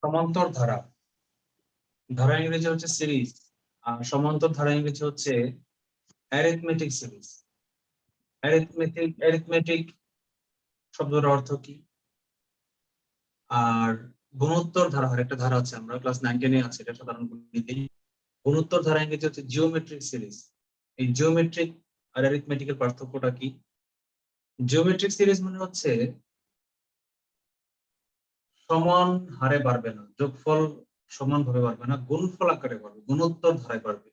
সমান্তর ধারা, ধারা ইংরেজি হচ্ছে সিরিজ, আর সমান্তর ধারা ইংরেজি হচ্ছে অ্যারিথমেটিক সিরিজ। অ্যারিথমেটিক শব্দের অর্থ কি? আর গুণোত্তর ধারা, একটা ধারা আছে, আমরা ক্লাস 9-10 আছে, এটা সাধারণ গণিতেই। গুণোত্তর ধারা ইংরেজি হচ্ছে জিওমেট্রিক সিরিজ। এই জিওমেট্রিক আর অ্যারিথমেটিকের পার্থক্যটা কি? জিওমেট্রিক সিরিজ মানে হচ্ছে সমান হারে বাড়বে না, যোগফল সমানভাবে বাড়বে না, গুণফল আকারে বাড়বে, গুণোত্তর ধারায় বাড়বে।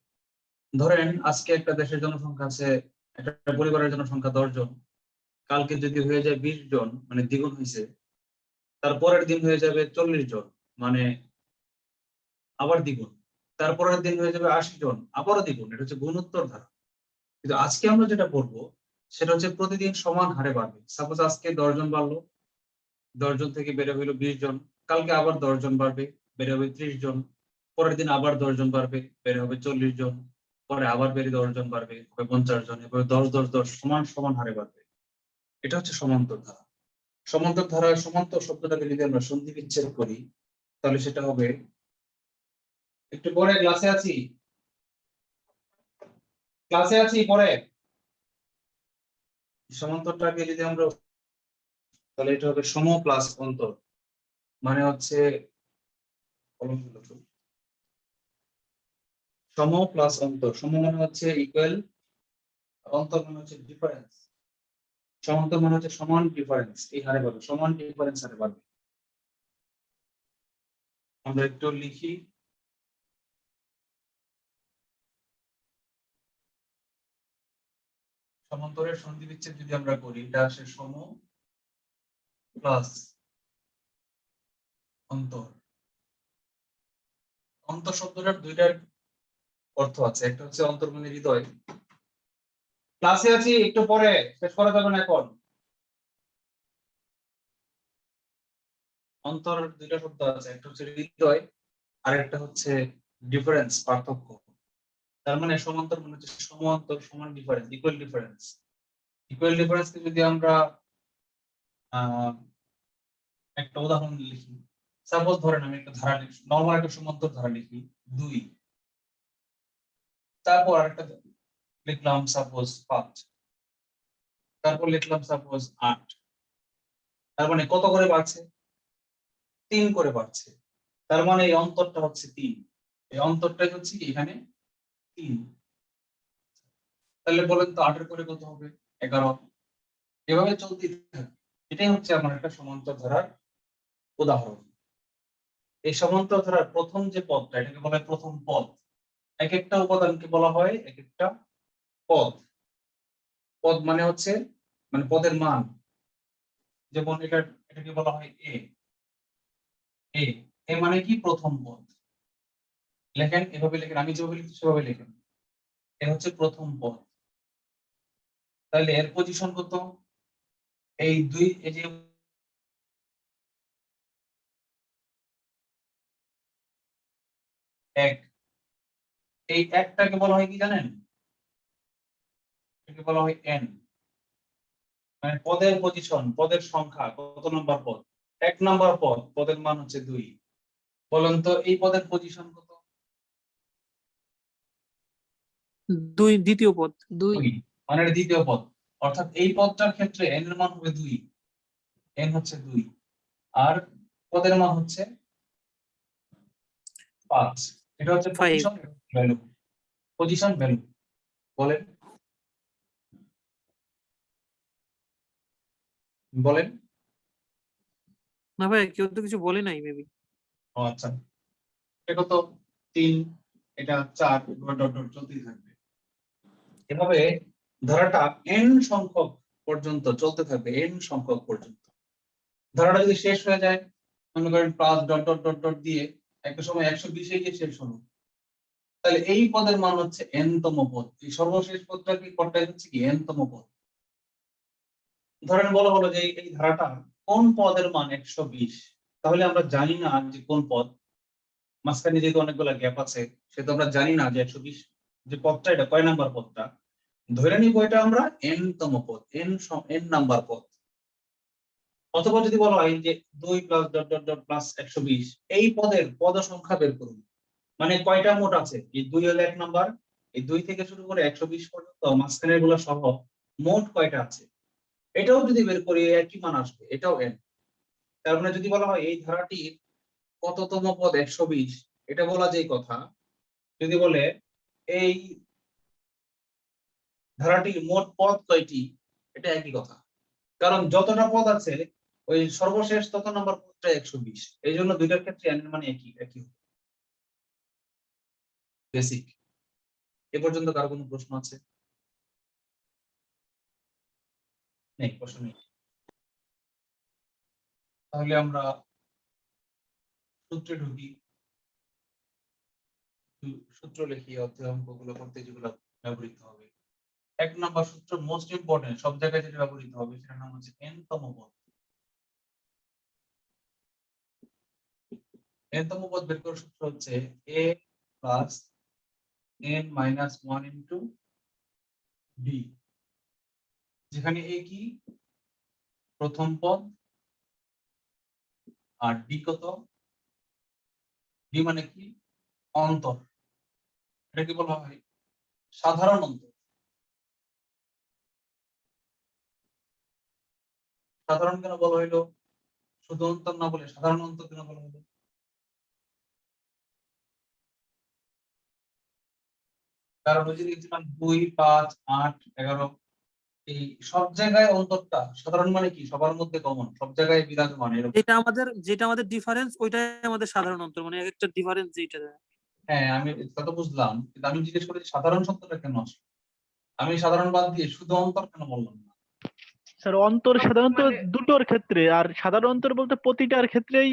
ধরেন আজকে একটা দেশের জনসংখ্যা আছে, একটা পরিবারের জনসংখ্যা 10 জন, কালকে যদি হয়ে যায় 20 জন, মানে দ্বিগুণ হয়েছে, তারপরের দিন হয়ে যাবে 40 জন, মানে আবার দ্বিগুণ, তারপরের দিন হয়ে যাবে 80 জন, আবারও দ্বিগুণ। এটা হচ্ছে গুণোত্তর ধারা। কিন্তু আজকে আমরা যেটা পড়বো সেটা হচ্ছে প্রতিদিন সমান হারে বাড়বে। সাপোজ আজকে 10 জন বাড়লো, 10 জন থেকে বেড়ে হইলো 20 জন, কালকে আবার 10 জন বাড়বে, বেড়ে হবে 30 জন, পরের দিন আবার 10 জন বাড়বে, বেড়ে হবে 40 জন, পরে আবার বেড়ে 10 জন বাড়বে, হবে 50 জন, এভাবে 10 10 10 সমান সমান হারে বাড়বে। এটা হচ্ছে সমান্তর ধারা। সমান্তর ধারা, সমান্তর শব্দটাকে যদি আমরা সন্ধি বিচ্ছেদ করি তাহলে সেটা হবে, একটু পরে ক্লাসে আছি, ক্লাসে আছি পরে, সমান্তরটাকে যদি আমরা, তাহলে এটা হবে সম প্লাস অন্তর, মানে হচ্ছে সম প্লাস অন্তর। সম মানে হচ্ছে ইকুয়াল, অন্তর মানে হচ্ছে ডিফারেন্স। সমান্তর মানে হচ্ছে সমান ডিফারেন্স, এই হারে বাড়বে, সমান ডিফারেন্স হারে বাড়বে। আমরা একটু লিখি, সমান্তরের সন্ধি বিচ্ছেদ যদি আমরা করি, এটা আসে সম প্লাস অন্তর। অন্তর শব্দটার দুইটার অর্থ আছে, একটা হচ্ছে অন্তর মানে হৃদয়। ক্লাসে আছি, একটু পরে, শেষ করা যাবে না এখন। অন্তর দুইটা শব্দ আছে, একটা হচ্ছে হৃদয় আর একটা হচ্ছে ডিফারেন্স, পার্থক্য। তার মানে সমান্তর মানে হচ্ছে সমান্তর, সমান difference, equal difference. Equal difference কে যদি আমরা একটা উদাহরণ লিখি, সাপোজ ধরেন আমি একটা ধারা লিখি, নরমাল একটা সমান্তর ধারা লিখি 2, তারপর আরেকটা লিখলাম সাপোজ 5, তারপর লিখলাম সাপোজ 8। তার মানে কত করে বাড়ছে? 3 করে বাড়ছে। তার মানে এই অন্তরটা হচ্ছে 3, এই অন্তরটাই হচ্ছে কি এখানে 3। তাহলে বলেন তো 8 এর পরে কত হবে? 11। এভাবে চলতে থাকে। এটাই হচ্ছে আমার একটা সমান্তর ধারার উদাহরণ। এই সমান্তর ধারার প্রথম যে পদটা, এটাকে বলা হয় প্রথম পদ। এক একটা উপাদানকে বলা হয় এক একটা পদ। পদ মানে হচ্ছে, মানে পদের মান। যেমন এটাকে বলা হয় এ। এ এ মানে কি? প্রথম পদ। লেখেন, এভাবে লেখেন, আমি যেভাবে লিখছি সেভাবে লেখেন। এ হচ্ছে প্রথম পদ। তাহলে এর পজিশন কত? এই দুই, এই যে এক, এই একটাকে বলা হয় কি জানেন? এটাকে বলা হয় এন। মানে পদের পজিশন, পদের সংখ্যা, কত নম্বর পদ? 1 নম্বর পদ, পদের মান হচ্ছে 2। বলেন তো এই পদের পজিশন কত? 2, দ্বিতীয় পদ 2। 2, মানে এটা দ্বিতীয় পদ। অর্থাৎ এই পদটার ক্ষেত্রে এন এর মান হবে 2, এন হচ্ছে 2, আর পদের মান হচ্ছে 5। এটা হচ্ছে 5। Position value. পজিশন ভ্যালু বলেন, বলেন। না ভাই, কেউ তো কিছু বলে নাই মেবি। ও আচ্ছা, এটা কত? 3, এটা 4, ডট ডট চলতেই থাকবে। এভাবে ধারাটা এন সংখ্যক পর্যন্ত চলতে থাকবে, এন সংখ্যক পর্যন্ত। ধারাটা যদি শেষ হয়ে যায়, মনে করেন plus dot dot dot dot দিয়ে একটা সময় 120 গিয়ে শেষ হলো, তাহলে এই পদের মান হচ্ছে এন তম পদ। এই সর্বশেষ পদটা কি, পদটাই হচ্ছে কি এন তম পদ। ধরেন বলা হলো যে এই ধারাটা কোন পদের মান 120, তাহলে আমরা জানি না যে কোন পদ, মাঝখানে যেহেতু অনেকগুলো গ্যাপ আছে, সেহেতু আমরা জানি না যে 120 যে পদটা, এটা কয় নাম্বার পদটা। ধরে নিব এটা আমরা এন তম পদ, এন নাম্বার পদ। অথবা যদি বলা হয় যে 2 plus dot dot dot plus 120, এই পদের পদ সংখ্যা বের করুন, মানে কয়টা মোট আছে। এই 2 হলো 1 নাম্বার, এই 2 থেকে শুরু করে 120 পর্যন্ত মাঝখানের গুলো সহ মোট কয়টা আছে, এটাও যদি বের করি একই মান আসবে, এটাও n। তার মানে যদি বলা হয় এই ধারাটির কততম পদ 120, এটা বলা যায় কথা। যদি বলে এই ধারাটির মোট পদ কয়টি, এটা একই কথা, কারণ যতটা পদ আছে ওই সর্বশেষ তত নম্বর পদটা 120, এই জন্য দুইটার ক্ষেত্রে n এর মানে একই একই হবে। বেসিক। এ পর্যন্ত কার কোনো প্রশ্ন আছে? নেই, প্রশ্ন নেই। তাহলে আমরা সূত্রে ঢুকি, সূত্র লিখি অধ্যায় অঙ্কগুলো করতে যেগুলো ব্যবহৃত হবে। 1 নম্বর সূত্র মোস্ট ইম্পর্টেন্ট, সব জায়গায় যেটা ব্যবহৃত হবে সেটার নাম হচ্ছে n তম পদ। n তম পদ বের করার সূত্র হচ্ছে a plus n minus 1 into b, যেখানে a কি প্রথম পদ আর d কত, d মানে কি অন্তর, এটা কি বলা হয় সাধারণ অন্তর। সাধারণ কেন বলা হইলো, শুধু অন্তর না বলে সাধারণ অন্তর কেন বলা হলো? কারণ ওই যে দেখছিলাম 2, 5, 8, 11, এই সব জায়গায় অন্তরটা সাধারণ মানে কি সবার মধ্যে কমন, সব জায়গায় বিরাজমান এরকম। যেটা আমাদের ডিফারেন্স ওইটাই আমাদের সাধারণ অন্তর, মানে এক একটা ডিফারেন্স যেটা দেয়। হ্যাঁ আমি তা তো বুঝলাম, কিন্তু আমি জিজ্ঞেস করি সাধারণ শব্দটা কেন আসলো, আমি সাধারণ বাদ দিয়ে শুধু অন্তর কেন বললাম না? স্যার অন্তর সাধারণত দুটোর ক্ষেত্রে, আর সাধারণ অন্তর বলতে প্রতিটার ক্ষেত্রেই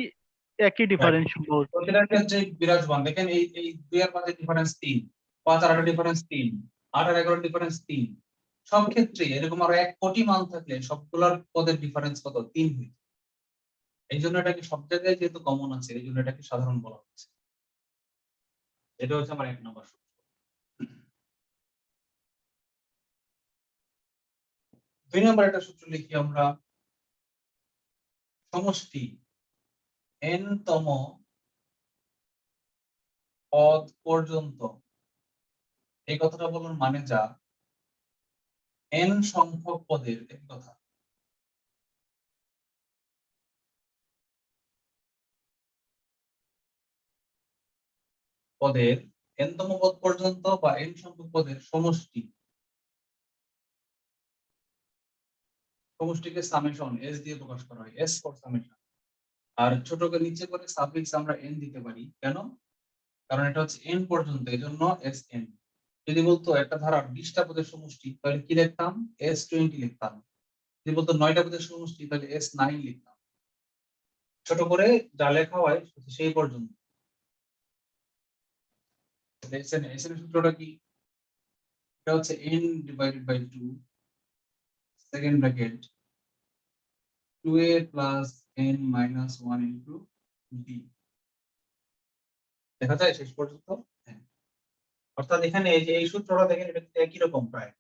একই ডিফারেন্স সম্ভব। প্রতিটার ক্ষেত্রে বিরাজমান। দেখেন এই এই 2 আর 5 এর ডিফারেন্স 3, 5 আর 8 এর ডিফারেন্স 3, 8 আর 11 এর ডিফারেন্স 3, সব ক্ষেত্রে এরকম আরো 1 কোটি মান থাকলে সবগুলোর পদের ডিফারেন্স কত 3 হইতো। এই জন্য এটাকে সব জায়গায় যেহেতু কমন আছে এই জন্য এটাকে সাধারণ বলা হচ্ছে। এটা হচ্ছে আমার 1 নম্বর সূত্র। 2 নম্বর একটা সূত্র লিখি আমরা, সমষ্টি n তম পদ পর্যন্ত, এই কথাটা বলার মানে যা n সংখ্যক পদের এক কথা, পদের n তম পদ পর্যন্ত বা n সংখ্যক পদের সমষ্টি, সমষ্টিকে সামেশন s দিয়ে প্রকাশ করা হয়, s ফর সামেশন। আর ছোটকে নিচে করে সাফিক্স আমরা n দিতে পারি, কেন? কারণ এটা হচ্ছে n পর্যন্ত, এজন্য sn। যদি বলতো একটা ধারার 20টা পদের সমষ্টি তাহলে কি লিখতাম, s20 লিখতাম। যদি বলতো 9টা পদের সমষ্টি তাহলে s9 লিখতাম। ছোট করে যা লেখা হয় সেই পর্যন্ত। sn এর সূত্রটা কি? এটা হচ্ছে n divided by 2 second bracket 2a plus n minus 1 into b। দেখা যায় শেষ পর্যন্ত? হ্যাঁ। অর্থাৎ এখানে এই যে এই সূত্রটা দেখেন, এটা কিন্তু একই রকম প্রায়।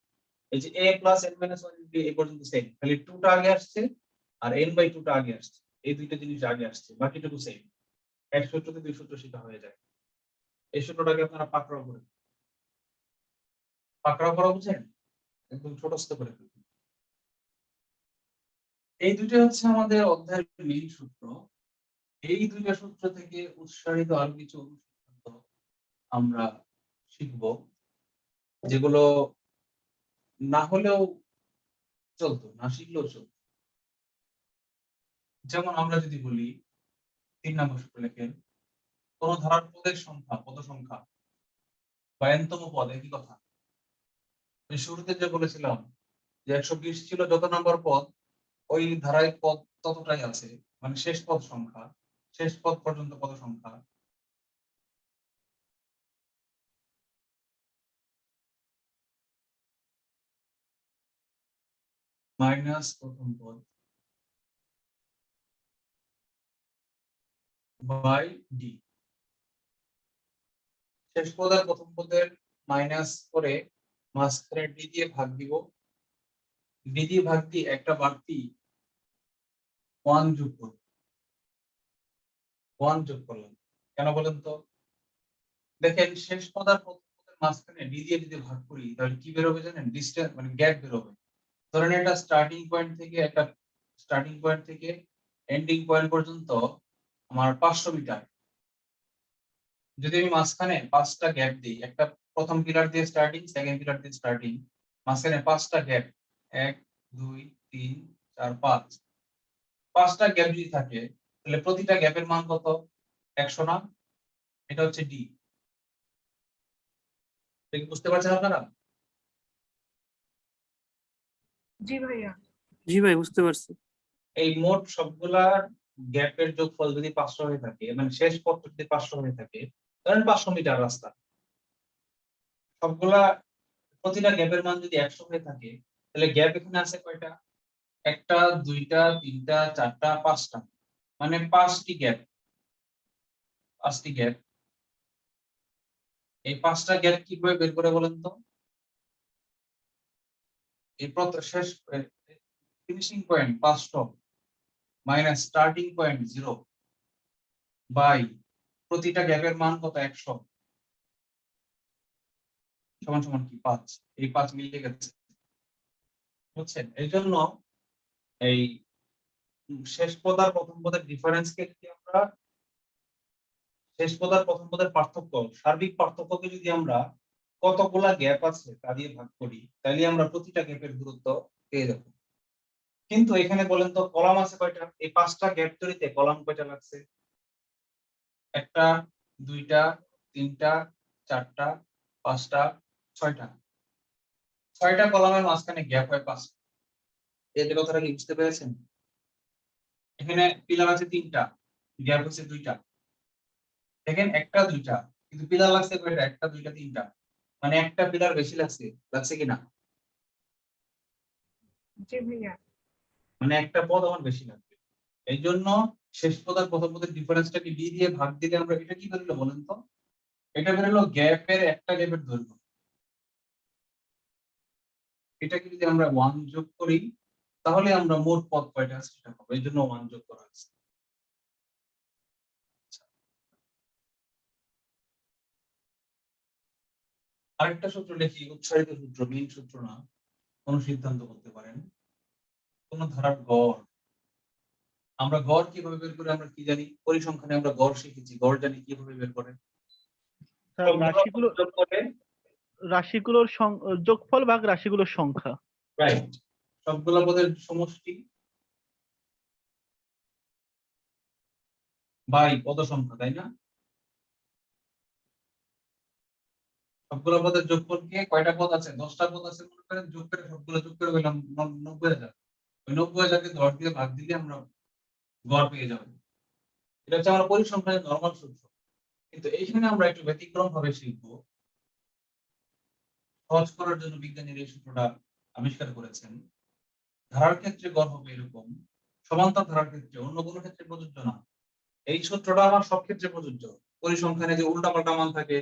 এই যে a plus n minus 1 into এই পর্যন্ত সেম, খালি 2টা আগে আসছে আর n বাই 2টা আগে আসছে, এই দুইটা জিনিস আগে আসছে, বাকিটুকু সেম। এক সূত্রতে দুই সূত্র শেখা হয়ে যায়। এই সূত্রটাকে আপনারা পাকড়াও করে, পাকড়াও করা বুঝেন, একদম ছোটস্থ করে ফেলবেন। এই দুটো হচ্ছে আমাদের অধ্যায়ের মেইন সূত্র। এই দুইটা সূত্র থেকে উৎসারিত আরো কিছু সিদ্ধান্ত আমরা শিখব, যেগুলো না হলেও চলতো, না শিখলেও চলতো। যেমন আমরা যদি বলি 3 নম্বর সূত্র লেখেন, কোন ধারার পদের সংখ্যা, পদ সংখ্যা বা n-তম পদ একই কথা। আমি শুরুতে যে বলেছিলাম যে 120 ছিল যত নম্বর পদ, ওই ধারায় পদ ততটাই আছে, মানে শেষ পদ সংখ্যা, শেষ পদ পর্যন্ত পদ সংখ্যা। মাইনাস প্রথম পদ বাই ডি। শেষ পদ আর প্রথম পদের মাইনাস করে মাঝখানে ডি দিয়ে ভাগ দিব, ডি দিয়ে ভাগ দিয়ে একটা বাড়তি 1 যোগ করব, 1 যোগ করলাম। কেন বলেন তো? দেখেন শেষ পদ আর প্রথম পদের মাঝখানে ডি দিয়ে যদি ভাগ করি তাহলে কি বের হবে জানেন? ডিসটেন্স মানে গ্যাপ বের হবে। ধরেন একটা স্টার্টিং পয়েন্ট থেকে এন্ডিং পয়েন্ট পর্যন্ত আমার 500 মিটার। যদি আমি মাঝখানে 5টা গ্যাপ দিই, একটা প্রথম পিলার দিয়ে স্টার্টিং, সেকেন্ড পিলার দিয়ে স্টার্টিং, মাঝখানে 5টা গ্যাপ, 1 2 3 4 5, 5টা গ্যাপ যদি থাকে তাহলে প্রতিটা গ্যাপের মান কত? 100 না? এটা হচ্ছে ডি। বুঝতে পারছেন আপনারা? জি ভাইয়া। জি ভাই, বুঝতে পারছি। এই মোট সবগুলা গ্যাপের যোগফল যদি 500 হয়ে থাকে, মানে শেষ পথ যদি 500 হয়ে থাকে, ধরেন 500 মিটার রাস্তা, সবগুলা প্রতিটা গ্যাপের মান যদি 100 হয়ে থাকে, তাহলে গ্যাপ এখানে আছে কয়টা? একটা, দুইটা, তিনটা, চারটা, 5টা, মানে 5টি গ্যাপ। 5টি গ্যাপ। এই 5টা গ্যাপ কিভাবে বের করে বলেন তো? এই শেষ finishing point 500 minus starting point 0 by প্রতিটা গ্যাপের মান কত? 100 সমান সমান কি? 5। এই 5 মিলে গেছে, বুঝছেন? এই জন্য এই শেষ পদ আর প্রথম পদের ডিফারেন্সকে যদি আমরা, শেষ পদ আর প্রথম পদের পার্থক্য, সার্বিক পার্থক্যকে যদি আমরা কতগুলা গ্যাপ আছে তা দিয়ে ভাগ করি, তাহলে আমরা প্রতিটা গ্যাপের দূরত্ব পেয়ে যাব। কিন্তু এখানে বলেন তো কলাম আছে কয়টা? এই 5টা গ্যাপ তৈরিতে কলাম কয়টা লাগছে? একটা, দুইটা, তিনটা, চারটা, 5টা, 6টা। 6টা কলামের মাঝখানে গ্যাপ হয় 5। এই কথাটা কি বুঝতে পেরেছেন? এখানে পিলার আছে 3টা, গ্যাপ হচ্ছে 2টা। দেখেন একটা, দুইটা, কিন্তু পিলার লাগছে কয়টা? একটা, দুইটা, তিনটা, মানে একটা পিলার বেশি লাগছে। লাগছে কিনা? জি ভাইয়া। মানে একটা পদ আমার বেশি লাগবে। এই জন্য শেষ পদ আর প্রথম পদের ডিফারেন্সটাকে ডি দিয়ে ভাগ দিলে আমরা এটা কি বেরোলো বলেন তো? এটা বেরোলো গ্যাপের, একটা গ্যাপের দৈর্ঘ্য। এটাকে যদি আমরা 1 যোগ করি তাহলে আমরা মোট পদ কয়টা আছে সেটা পাবো। এই জন্য 1 যোগ করা হয়েছে। আরেকটা সূত্র লিখি, উৎসাহিত সূত্র, মেইন সূত্র না, কোন সিদ্ধান্ত করতে পারেন। কোন ধারার গড়, আমরা গড় কিভাবে বের করি আমরা কি জানি? পরিসংখ্যানে আমরা গড় শিখেছি, গড় জানি কিভাবে বের করে। স্যার, রাশিগুলোর যোগফল ভাগ রাশিগুলোর সংখ্যা। রাইট, সবগুলা পদের সমষ্টি বাই পদ সংখ্যা, তাই না? সবগুলো পদের যোগফলকে, কয়টা পদ আছে? 10টা পদ আছে মনে করেন, যোগ করে সবগুলো যোগ করে পেলাম 90,000। ওই 90,000কে 10 দিয়ে ভাগ দিলে আমরা গড় পেয়ে যাবো। এটা হচ্ছে আমরা পরিসংখ্যানের নরমাল সূত্র। কিন্তু এইখানে আমরা একটু ব্যতিক্রম ভাবে শিখবো। সহজ করার জন্য বিজ্ঞানীর এই সূত্রটা আবিষ্কার করেছেন। ধারার ক্ষেত্রে গড় হবে এরকম, সমান্তর ধারার ক্ষেত্রে, অন্য কোনো ক্ষেত্রে প্রযোজ্য না। এই সূত্রটা আমার সব ক্ষেত্রে প্রযোজ্য। পরিসংখ্যানে যে উল্টাপাল্টা মান থাকে,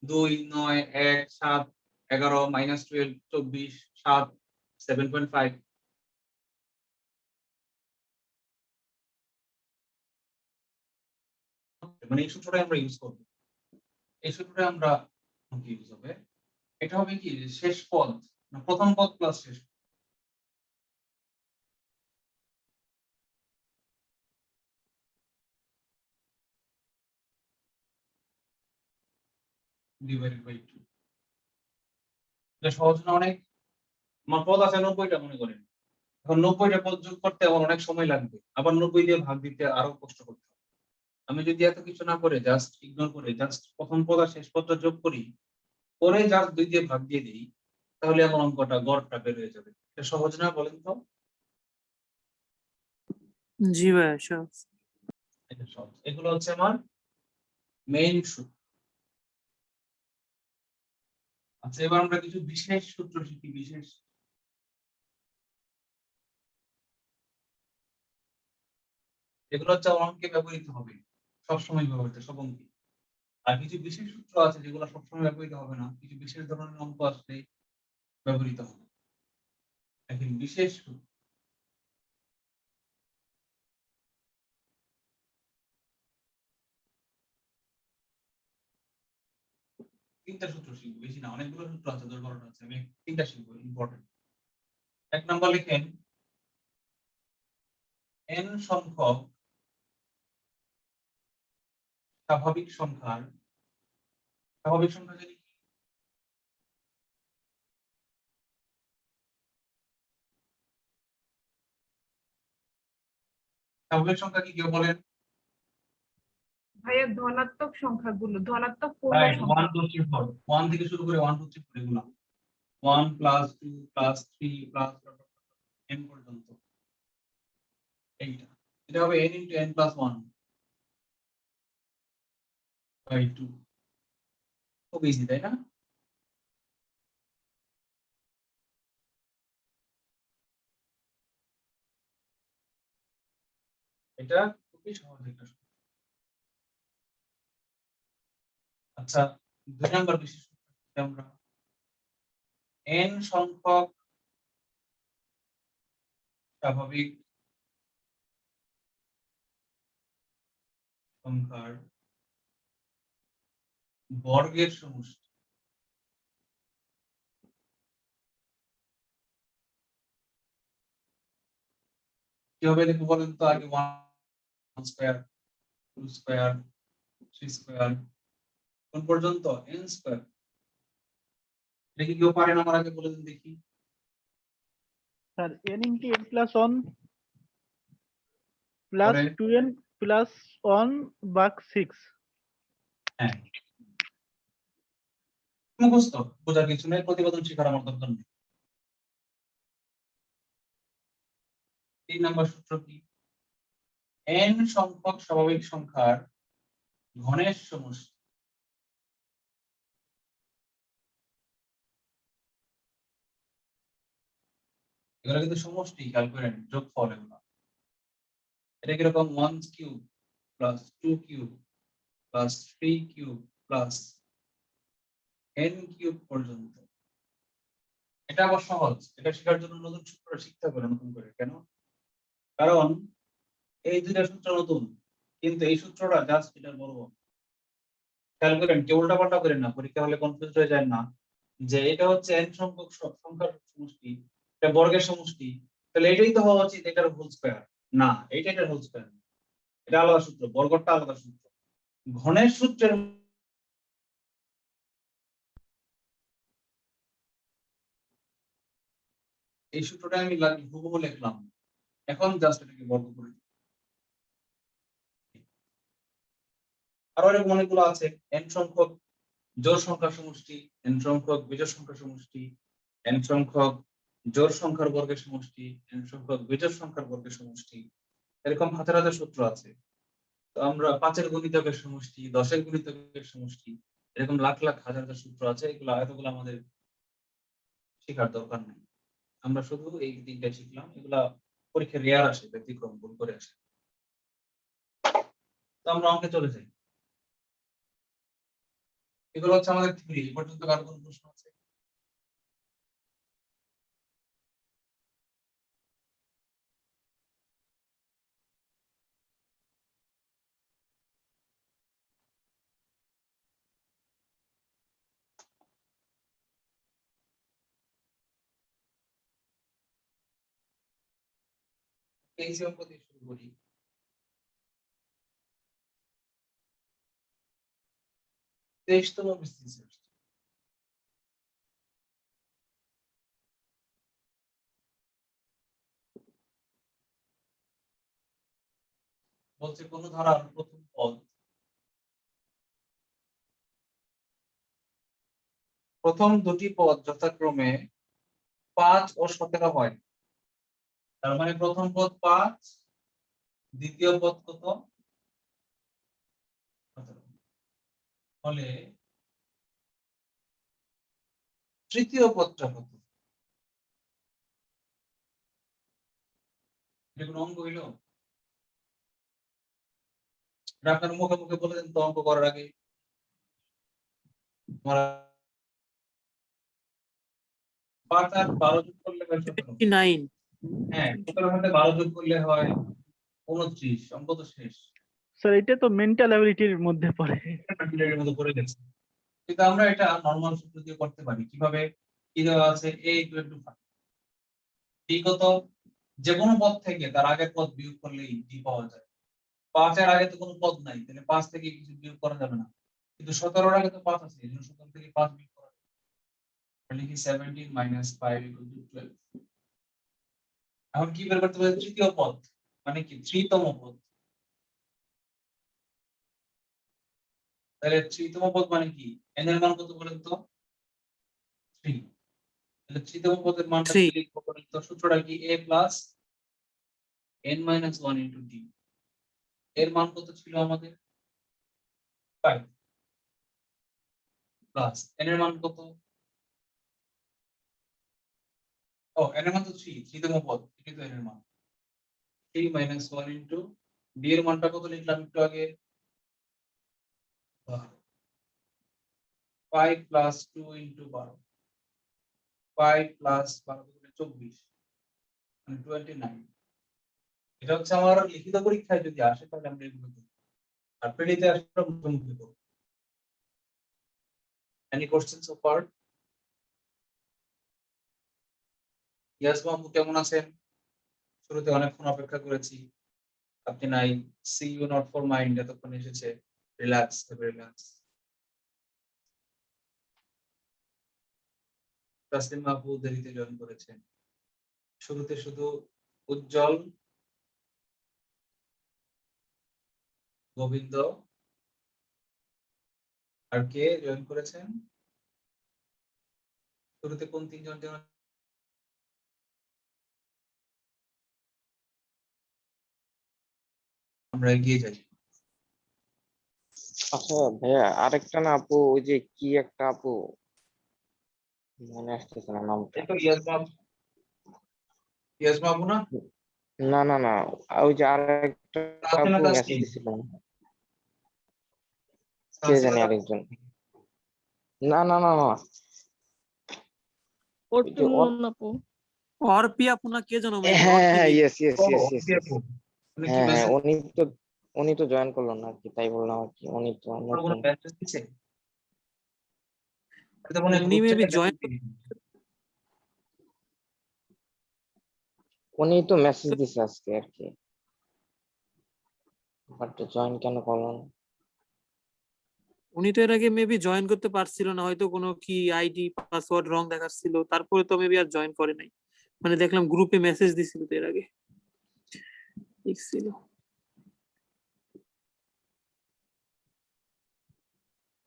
2 9 1 7 11 -12 24 7 7.5, মানে এই সূত্রটা আমরা ইউজ করব। এই সূত্রটা আমরা ইউজ হবে, এটা হবে কি যে শেষ পদ, না প্রথম পদ প্লাস শেষ পদ ডিভাইডেড বাই 2। এটা সহজ না অনেক? আমার পদ আছে 90টা মনে করেন, এখন 90টা পদ যোগ করতে আমার অনেক সময় লাগবে, আবার 90 দিয়ে ভাগ দিতে আরো কষ্ট করতে হবে। আমি যদি এত কিছু না করে জাস্ট ইগনোর করে জাস্ট প্রথম পদ আর শেষ পদটা যোগ করি, পরে জাস্ট 2 দিয়ে ভাগ দিয়ে দিই, তাহলে আমার অঙ্কটা গড়টা বের হয়ে যাবে। এটা সহজ না বলেন তো? জি ভাইয়া, সব। এটা সহজ। এগুলো হচ্ছে আমার মেইন সূত্র। আচ্ছা, এবার আমরা কিছু বিশেষ সূত্র শিখি। বিশেষ, এগুলো হচ্ছে অঙ্কে ব্যবহৃত হবে, সবসময় ব্যবহৃত সব অঙ্কে। আর কিছু বিশেষ সূত্র আছে যেগুলো সবসময় ব্যবহৃত হবে না, কিছু বিশেষ ধরনের অঙ্ক আসলে ব্যবহৃত হবে। এখন বিশেষ সূত্র, তিনটা সূত্র শিখবো, বেশি না, অনেকগুলো সূত্র আছে, 10-12টা আছে, আমি তিনটা শিখবো ইম্পর্টেন্ট। 1 নাম্বার লিখেন n সংখ্যক স্বাভাবিক সংখ্যা জানি কি? স্বাভাবিক সংখ্যা কি কেউ বলেন? ভাইয়া ধনাত্মক সংখ্যাগুলো, ধনাত্মক পূর্ণ রাইট, সংখ্যা। 1 2 3 4, 1 থেকে শুরু করে 1 2 3 4 এগুলো 1 প্লাস 2 প্লাস 3 প্লাস n পর্যন্ত, এইটা এটা হবে n * n + 1 বাই 2। খুব ইজি, তাই না? এটা খুবই সহজ একটা সূত্র। আচ্ছা, 2 নাম্বার বিশেষ সূত্র কি আমরা n সংখ্যক স্বাভাবিক সংখ্যার বর্গের সমষ্টি। কিভাবে লিখবো বলেন তো? আগে 1 স্কয়ার, 2 স্কয়ার, 3 স্কয়ার, কোন পর্যন্ত? n square. এটা কি কেউ পারেন আমার আগে বলে দিন দেখি? স্যার n * n + 1 প্লাস পরে 2n প্লাস 1 ভাগ 6। হ্যাঁ, মুখস্থ, বোঝার কিছু নেই, প্রতিবেদন শেখার আমার দরকার নেই। 3 নাম্বার সূত্র কি? n সংখ্যক স্বাভাবিক সংখ্যার ঘনের সমষ্টি। এগুলো কিন্তু সমষ্টি, খেয়াল করেন, যোগফল এগুলো। এটা কিরকম? 1 cube plus 2 cube plus 3 cube plus n cube পর্যন্ত। এটা আবার সহজ, এটা শেখার জন্য নতুন সূত্র শিখতে হবে নতুন করে। কেন? কারণ এই দুইটা সূত্র নতুন, কিন্তু এই সূত্রটা জাস্ট এটার বড়। খেয়াল করেন, কেউ উল্টাপাল্টা করেন না, পরীক্ষা হলে কনফিউজ হয়ে যায় না যে এটা হচ্ছে n সংখ্যক সংখ্যার সমষ্টি, এটা বর্গের সমষ্টি, তাহলে এটাই তো হওয়া উচিত এটার হোল স্কয়ার। না, এটার হোল স্কয়ার, এটা আলাদা সূত্র, বর্গটা আলাদা সূত্র। ঘনের সূত্রের এই সূত্রটা আমি হুবহু লিখলাম, এখন জাস্ট এটাকে বর্গ করে দিই। আরো এরকম অনেকগুলো আছে, n সংখ্যক জোড় সংখ্যার সমষ্টি, n সংখ্যক বিজোড় সংখ্যার সমষ্টি, n সংখ্যক জোড় সংখ্যার বর্গের সমষ্টি, n সংখ্যক বিজোড় সংখ্যার বর্গের সমষ্টি, এরকম হাজার হাজার সূত্র আছে। তো আমরা 5-এর গুণিতকের সমষ্টি, 10-এর গুণিতকের সমষ্টি, এরকম লাখ লাখ হাজার হাজার সূত্র আছে, এগুলো এতগুলো আমাদের শেখার দরকার নেই। আমরা শুধু এই তিনটা শিখলাম, এগুলা পরীক্ষায় রেয়ার আসে, ব্যতিক্রম ভুল করে আসে। তো আমরা অঙ্কে চলে যাই। এগুলো হচ্ছে আমাদের থিওরি। এই পর্যন্ত কারো কোনো প্রশ্ন আছে? এই যে অঙ্ক দিয়ে শুরু করি। তেইশতম বিসিএস আসছে। বলছে কোন ধারার প্রথম দুটি পদ যথাক্রমে 5 ও 17 হয়। তার মানে প্রথম পদ 5, দ্বিতীয় পদ কত? 17। ফলে তৃতীয় পদটা কত? এটা কোন অঙ্ক হইলো? এটা আপনার মুখে মুখে বলে দেন তো অঙ্ক করার আগে। 5 আর 12 যোগ করলে হয় 17। 29। হ্যাঁ, 17 সাথে 12 যোগ করলে হয় 29। অঙ্ক তো শেষ। স্যার এটা তো মেন্টাল অ্যাবিলিটির মধ্যে পড়ে। এর মধ্যে পড়ে গেছে। কিন্তু আমরা এটা নরমাল সূত্র দিয়ে করতে পারি। কিভাবে? কি দেওয়া আছে? a = 5। d কত? যে কোনো পদ থেকে তার আগের পদ বিয়োগ করলেই d পাওয়া যায়। 5 এর আগে তো কোনো পদ নাই, তাহলে 5 থেকে কিছু বিয়োগ করা যাবে না। কিন্তু 17 এর আগে তো 5 আছে, এজন্য 17 থেকে 5 বিয়োগ করা যাবে। তাহলে কি 17 - 5 = 12। এখন কি বের করতে হবে? তৃতীয় পদ মানে কি 3তম পদ। তাহলে 3তম পদ মানে কি? n এর মান কত বলেন তো? 3। তাহলে 3তম পদের মানটা 3 কি লিখবো বলেন তো? সূত্রটা কি? a + n - 1 * d। এর মান কত ছিল আমাদের? 5 প্লাস n এর মান কত? ও n এর মান তো 3, 3তম পদ, এটাই তো n এর মান। 3 - 1 * d এর মানটা কত লিখলাম একটু আগে? 5 + 2 * 12। 5 + 12 = 24 মানে 29। এটা হচ্ছে আমার লিখিত পরীক্ষায় যদি আসে তাহলে আমরা এগুলো করব। আর প্রেরিতে আসলে আমরা মুখে করব। Any questions so far? ইয়াস বাবু কেমন আছেন? শুরুতে অনেকক্ষণ অপেক্ষা করেছি। আপনি নাই। See you not for mind এতক্ষণ এসেছে। Relax, relax. তাসলিমা আপু দেরিতে জয়েন করেছেন। শুরুতে শুধু উজ্জ্বল, গোবিন্দ আর কে জয়েন করেছেন? শুরুতে কোন তিনজন যেন? আমরা এগিয়ে যাই। আচ্ছা ভাইয়া, আরেকটা না আপু, ওই যে কি একটা আপু, মনে আসতেছে না নামটা। এই তো ইয়াস বাবু না? না না না, ওই যে আরেকটা আছে না আপু মেসেজ তাসলিম? দিছিল, কে তাসলিমা জানি আরেকজন। না না না না, ওই যে আপু। অর্পি আপু না কে যেন মেবি হ্যাঁ অর্পি হ্যাঁ, মেবি। ইয়েস ইয়েস ও ইয়েস ইয়েস অপি ইয়েস। আপু। উনি কি হ্যাঁ হ্যাঁ, মেসেজ উনি তো জয়েন করলো না আর কি, তাই বললাম আর কি, উনি তো কোনো নতুন। মেসেজ দিছে? এটা মনে হয় উনি গ্রুপ মেবি চ্যাটে জয়েন। মেসেজ দিয়েছে। উনি তো মেসেজ দিছে আজকে আর কি, বাট জয়েন কেন করলেন? উনি তো এর আগে মেবি জয়েন করতে পারছিল না, হয়তো কোনো কি আইডি পাসওয়ার্ড রং দেখাচ্ছিল, তারপরে তো মেবি আর জয়েন করে নাই। মানে দেখলাম গ্রুপে মেসেজ দিছিল তো এর আগে দেখছিল।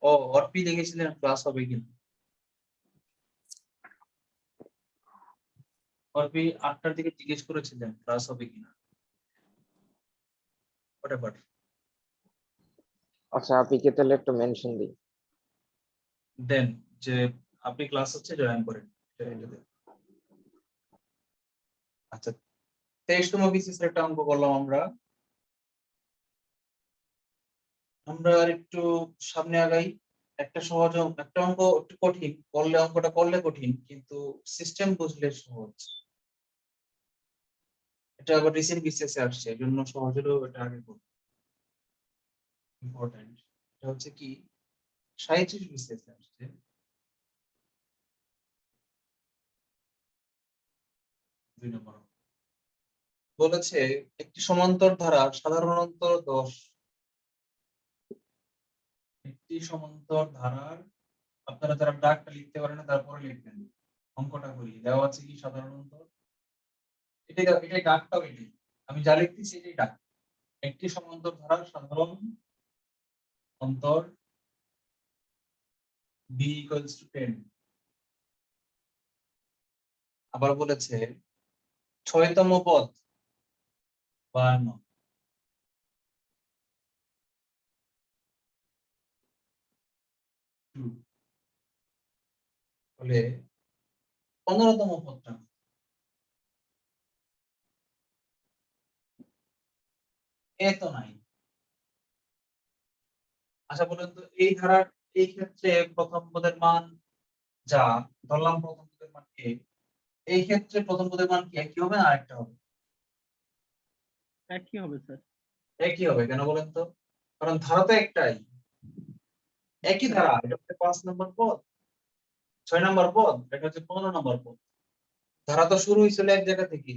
ও অর্পি লিখেছিলেন ক্লাস হবে কিনা। অর্পি 8টার দিকে জিজ্ঞেস করেছিলেন ক্লাস হবে কিনা। হোয়াটএভার। আচ্ছা, আপনি কে তাহলে একটা মেনশন দিই। দেন যে আপনি ক্লাস হচ্ছে জয়েন করেন। এটা দেন। আচ্ছা 23তম বিসিএস একটা অঙ্ক করলাম আমরা। আমরা আর একটু সামনে আগাই। একটা সহজ একটা অঙ্ক একটু কঠিন করলে, অঙ্কটা করলে কঠিন কিন্তু সিস্টেম বুঝলে সহজ। এটা আবার রিসেন্ট বিসিএস এ আসছে, এজন্য সহজ হলেও এটা আগে করব। ইম্পর্টেন্ট। এটা হচ্ছে কি 37 বিসিএস এ আসছে। দুই নম্বর বলেছে একটি সমান্তর ধারার সাধারণ অন্তর 10। একটি সমান্তর ধারার, আপনারা যারা ডাকটা লিখতে পারেন না তারপরে লিখবেন। অঙ্কটা করি, দেওয়া আছে কি সাধারণ অন্তর, এটাই ডাকটাও এটাই। আমি যা লিখতেছি এটাই ডাক। একটি সমান্তর ধারার সাধারণ অন্তর b = 10। আবার বলেছে 6তম পদ 52। বলে 15তম পদটা এ তো নাই। আচ্ছা বলেন তো এই ধারার এই ক্ষেত্রে প্রথম পদের মান যা ধরলাম, প্রথম পদের মান a, এই ক্ষেত্রে প্রথম পদের মান কি একই হবে না আরেকটা হবে? একই হবে স্যার। একই হবে কেন বলেন তো? কারণ ধারা তো একটাই। একই ধারা, এটা হচ্ছে 5 নম্বর পদ, 6 নম্বর পদ, এটা হচ্ছে 15 নম্বর পদ। ধারা তো শুরু হয়েছিল এক জায়গা থেকে,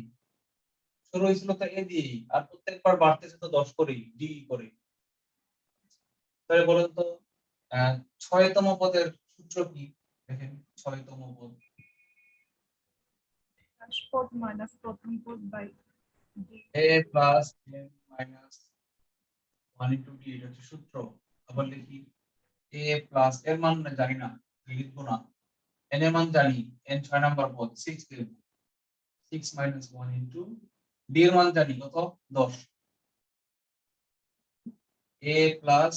শুরু হয়েছিল তো এ দিয়েই, আর প্রত্যেকবার বাড়তেছে তো 10 করেই, ডি করে। তাহলে বলেন তো 6তম পদের সূত্র কি? দেখেন 6তম পদ, শেষ পদ মাইনাস প্রথম পদ by a plus n minus 1 into d, এটা হচ্ছে সূত্র। আবার লিখি a প্লাস, এর মান না জানি না, লিখবো না। n এর মান জানি, n 6 নাম্বার পদ 6 লিখব, 6 মাইনাস 1 ইনটু d এর মান জানি কত, 10। a প্লাস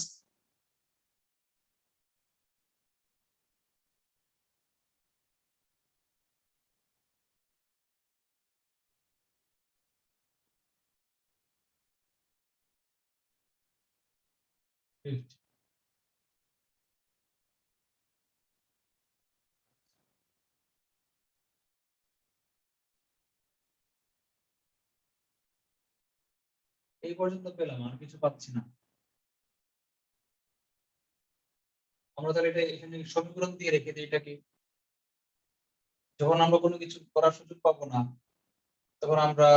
এই পর্যন্ত পেলাম, আর কিছু পাচ্ছি না। আমরা তাহলে এটা এখানে সমীকরণ দিয়ে রেখে দিই এটাকে। যখন আমরা কোনো কিছু করার সুযোগ পাবো না, তখন আমরা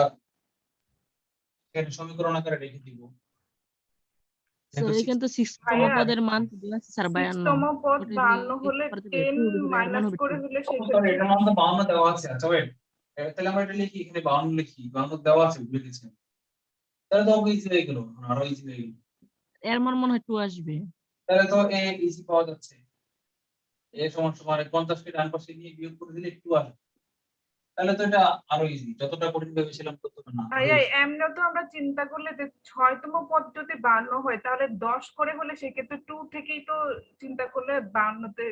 এখানে সমীকরণ আকারে রেখে দিব। স্যার যেহেতু এখানে তো 6তম ভাইয়া, পদের মান তো দেওয়া আছে স্যার 52 6তম পদ ওটা 52 হলে 10 মাইনাস করে হলে সেক্ষেত্রে এটার মান তো 52 দেওয়া আছে। আচ্ছা ওয়েট, তাহলে আমরা এটা লিখি, এখানে 52 লিখি, 52 দেওয়া আছে লিখেছি, তাহলে তো ইজি হয়ে গেল, আরো ইজি হয়ে গেল। এর মান মনে হয় 2 আসবে। তাহলে তো এ ইজি পাওয়া যাচ্ছে, এ সমান সমান 50 কে ডান পাশে নিয়ে বিয়োগ করে দিলে একটু আসবে। তাহলে তো এটা আরো ইজি, যতটা কঠিন ভেবেছিলাম ততটা না, আরো ভাইয়া easy। এমনিও তো আমরা চিন্তা করলে যে 6তম পদ যদি 52 হয় তাহলে 10 করে হলে সেক্ষেত্রে 2 থেকেই তো চিন্তা করলে 52 তে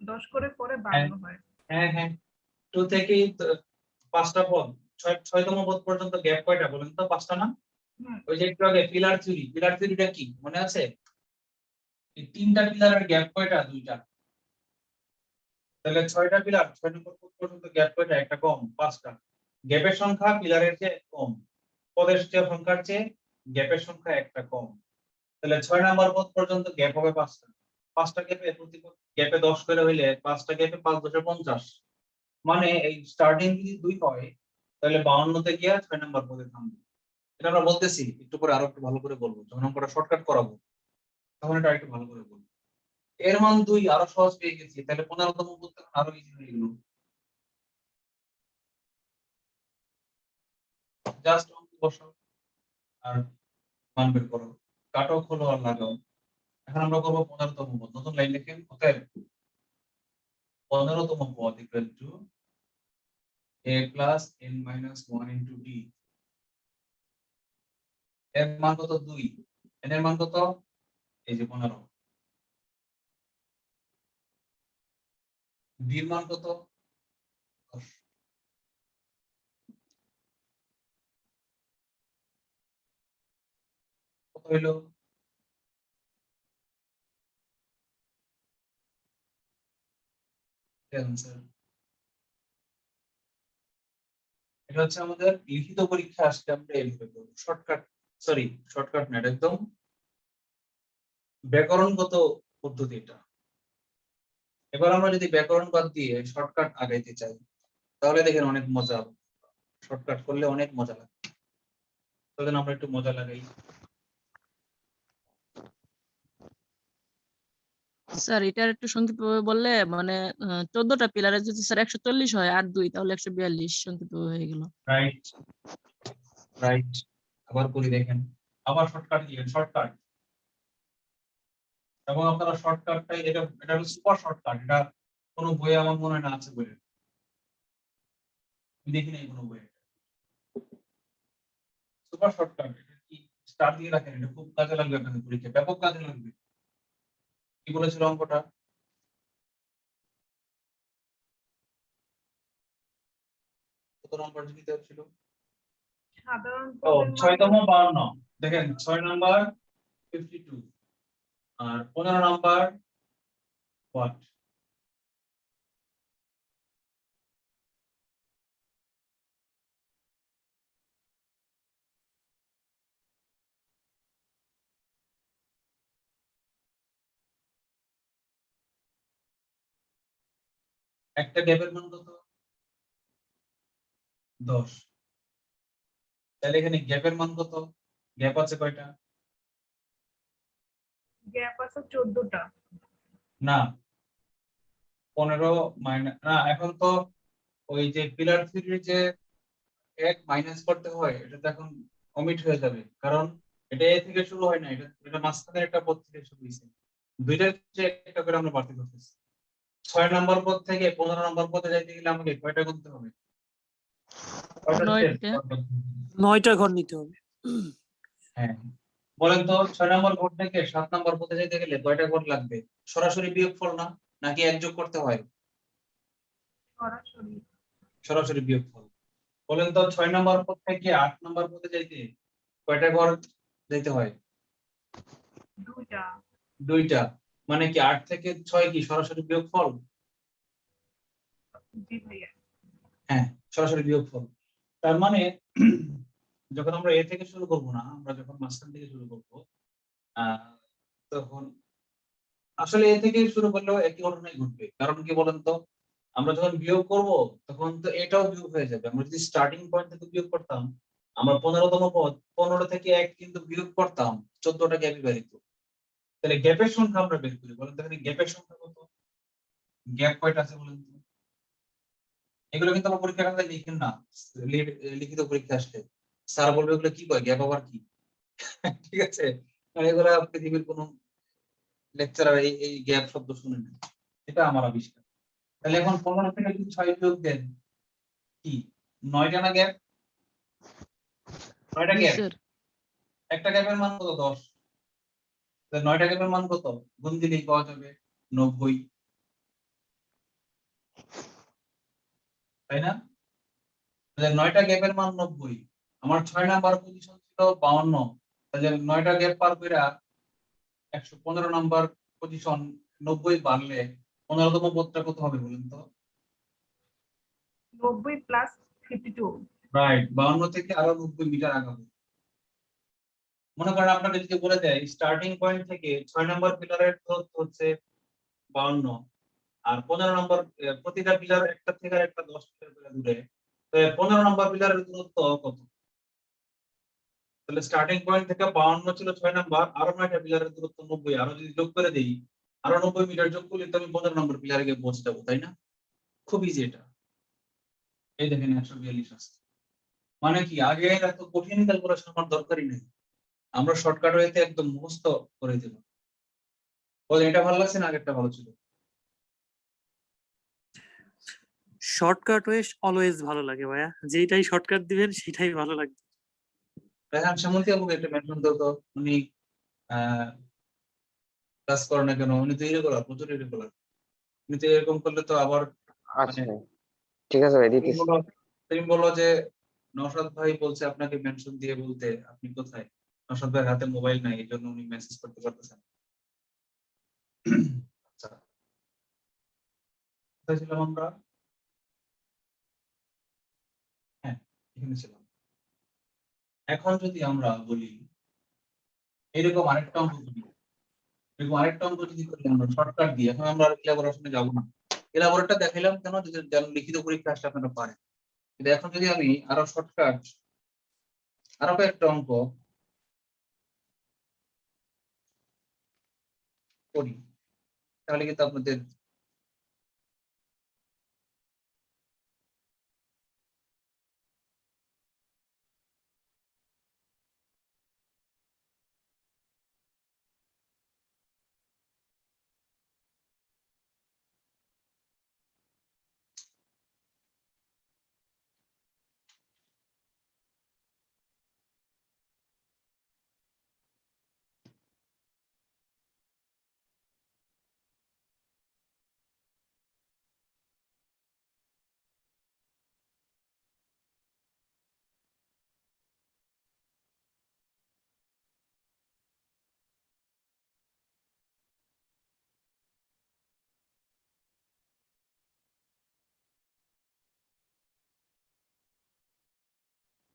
10 করে পরে 52 হয়। হ্যাঁ হ্যাঁ, 2 থেকেই 5টা পদ, 6তম পদ পর্যন্ত গ্যাপ কয়টা বলেন তো? 5টা না? হুম, ওই যে একটু আগে পিলার থিওরি, পিলার থিওরিটা কি মনে আছে? এই 3টা পিলারের গ্যাপ কয়টা? 2টা। তাহলে 6টা পিলার, 6 নম্বর পদ পর্যন্ত গ্যাপ কয়টা? একটা কম, 5টা। গ্যাপের সংখ্যা পিলারের চেয়ে কম, পদের সংখ্যার চেয়ে গ্যাপের সংখ্যা একটা কম। তাহলে 6 নম্বর পদ পর্যন্ত গ্যাপ হবে 5টা। 5টা গ্যাপে প্রতি গ্যাপে 10 করে হইলে 5টা গ্যাপে 5 10 50। মানে এই স্টার্টিং যদি 2 হয়, তাহলে 52 তে গিয়ে 6 নম্বর পদে থামবে। এটা আমরা বলতেছি, একটু পরে আরো একটু ভালো করে বলবো, যখন আমরা শর্টকাট করাবো তখন এটা একটু ভালো করে বলবো। এর মান 2 আরো সহজ পেয়ে গেছি, তাহলে 15তম পদ আরো ইজি হয়ে গেল। জাস্ট অঙ্ক বসাও আর মান বের করো, কাটো খোলো আর লাগাও। এখন আমরা করবো 15তম পদ, নতুন লাইন লিখেন। অতএব 15তম পদ equal to a plus n minus 1 into d। এর মান কত? 2। n এর মান কত? এই যে 15। d এর মান কত? 10। কত হইলো? অ্যান্সার। এটা হচ্ছে আমাদের লিখিত পরীক্ষা আসলে আমরা এইভাবে করবো, শর্টকাট, সরি শর্টকাট না, এটা একদম ব্যাকরণগত পদ্ধতি এটা। এবার আমরা যদি ব্যাকরণ বাদ দিয়ে শর্টকাট আগাইতে চাই, তাহলে দেখেন অনেক মজা, শর্টকাট করলে অনেক মজা লাগে। তাহলে আমরা একটু মজা লাগাই। স্যার এটার একটু সংক্ষিপ্তভাবে বললে মানে 14টা পিলারে যদি স্যার 140 হয় আর 2 তাহলে 142 সংক্ষিপ্ত হয়ে গেল। রাইট রাইট, আবার করি দেখেন, আবার শর্টকাট দিলেন, শর্টকাট। এবং আপনারা শর্টকাটটাই, এটা হলো সুপার শর্টকাট, এটা কোনো বইয়ে আমার মনে হয় না আছে বইয়ে, আমি দেখি নাই কোনো বইয়ে। সুপার শর্টকাট, এটা কি স্টার দিয়ে রাখেন, এটা খুব কাজে লাগবে আপনাদের পরীক্ষায়, ব্যাপক কাজে লাগবে। কি বলেছিল অঙ্কটা? কত নম্বর দিতে হচ্ছিল? সাধারণ ও পদের মান 6তম 52, দেখেন 6 নাম্বার 52 আর 15 নাম্বার হোয়াট? একটা গ্যাপের মান কত? 10। তাহলে এখানে গ্যাপের মান কত? গ্যাপ আছে কয়টা? গ্যাপ আছে 14টা। না, 15 মাইনাস না, এখন তো ওই যে পিলার থ্রির যে এক মাইনাস করতে হয়, এটা তো এখন অমিট হয়ে যাবে, কারণ এটা এ থেকে শুরু হয় না, এটা মাঝখানে একটা পদ থেকে শুরু হয়েছে। দুইটার ক্ষেত্রে একটা করে আমরা বাড়তি করতেছি। 6 নম্বর পদ থেকে 15 নম্বর পদে যাইতে গেলে আমাকে কয়টা গুনতে হবে? কয়টা step 9টা। cover করতে হবে? 9টা ঘর নিতে হবে। হ্যাঁ, বলেন তো 6 নম্বর ঘর থেকে 7 নম্বর পদে যেতে গেলে কয়টা ঘর লাগবে? সরাসরি বিয়োগফল না, নাকি এক যোগ করতে হয়? সরাসরি সরাসরি বিয়োগফল। বলেন তো 6 নম্বর পদ থেকে 8 নম্বর পদে যাইতে কয়টা ঘর যেতে হয়? 2টা। 2টা। মানে কি 8 থেকে 6 কি সরাসরি বিয়োগফল? জি ভাইয়া। হ্যাঁ, সরাসরি বিয়োগফল। তার মানে যখন আমরা এ থেকে শুরু করব না, আমরা যখন মাঝখান থেকে শুরু করব, তখন আসলে এ থেকে শুরু করলেও একই ঘটনাই ঘটবে। কারণ কি বলেন তো, আমরা যখন বিয়োগ করব তখন তো এটাও বিয়োগ হয়ে যাবে। আমরা যদি স্টার্টিং পয়েন্ট থেকে বিয়োগ করতাম, আমরা 15তম পদ 15 থেকে 1 কিন্তু বিয়োগ করতাম, 14টা গ্যাপই বেরিত। তাহলে গ্যাপের সংখ্যা আমরা বের করি। বলেন তো এখানে গ্যাপের সংখ্যা কত? গ্যাপ কয়টা আছে বলেন তো? এগুলো কিন্তু আমার পরীক্ষা খাতায় লিখেন না, লিখিত পরীক্ষা আসলে স্যার বলবে এগুলো কি কয়, গ্যাপ আবার কি? ঠিক আছে, মানে এগুলা পৃথিবীর কোনো লেকচারার এই গ্যাপ শব্দ শুনে না, এটা আমার আবিষ্কার। তাহলে এখন 15 থেকে যদি 6 যোগ দেন, কি 9টা না গ্যাপ? 9টা জি গ্যাপ। স্যার। একটা গ্যাপের মান কত? 10। তাহলে 9টা গ্যাপের মান কত? গুণ দিলেই পাওয়া যাবে 90, তাই না? তাহলে 9টা গ্যাপের মান 90। আমার 6 নাম্বার পজিশন ছিল 52, তাহলে 9টা গ্যাপ পার কইরা 115 নাম্বার পজিশন 90 বাড়লে 15তম পদটা কত হবে বলেন তো? 90 প্লাস 52। রাইট, 52 থেকে আরো 90 মিটার আগাবো। মনে করেন আপনাকে যদি বলে দেয় স্টার্টিং পয়েন্ট থেকে 6 নম্বর পিলারের দূরত্ব হচ্ছে 52, আর 15 নম্বর প্রতিটা পিলার একটা থেকে একটা 10 মিটার করে দূরে, তো 15 নম্বর পিলারের দূরত্ব কত? তাহলে স্টার্টিং পয়েন্ট থেকে 52 ছিল 6 নাম্বার, আরো 9টা পিলারের দূরত্ব 90, আরো যদি যোগ করে দেই আরো 90 মিটার যোগ করলে তো আমি 15 নম্বর পিলারে গিয়ে পৌঁছে যাবো, তাই না? খুব ইজি এটা। এই দেখেন 142 আসছে। মানে কি আগে এত কঠিন ক্যালকুলেশন আমার দরকারই নেই, আমরা শর্টকাট ওয়েতে একদম মুখস্থ করে দেব। বলেন এটা ভালো লাগছে না আগেরটা ভালো ছিল? শর্টকাট ওয়ে অলওয়েজ ভালো লাগে ভাইয়া, যেটাই শর্টকাট দিবেন সেটাই ভালো লাগবে। রায়হান সামন্তি আমাকে একটা মেনশন দাও তো, উনি কাজ করে না কেন? উনি তো ইরেগুলার, প্রচুর ইরেগুলার। উনি তো এরকম করলে তো আবার আচ্ছা মানে ভাই, ঠিক আছে ভাই, তুমি দিতেছি। বলো, তুমি বলো যে নওশাদ ভাই বলছে আপনাকে মেনশন দিয়ে বলতে, আপনি কোথায়? নওশাদ ভাইয়ের হাতে মোবাইল নাই, এই জন্য উনি মেসেজ করতে পারতেছেন। আচ্ছা, কোথায় ছিলাম আমরা? হ্যাঁ, এখানে ছিলাম। এখন যদি আমরা বলি এরকম আরেকটা অঙ্ক করি, এরকম আরেকটা অঙ্ক যদি করি আমরা শর্টকাট দিয়ে, এখন আমরা আর ইলাবোরেশনে যাবো না। ইলাবোরেটটা দেখাইলাম কেন, যেন লিখিত পরীক্ষা আসলে আপনারা পারেন। কিন্তু এখন যদি আমি আরো শর্টকাট আরো কয়েকটা অঙ্ক করি, তাহলে কিন্তু আপনাদের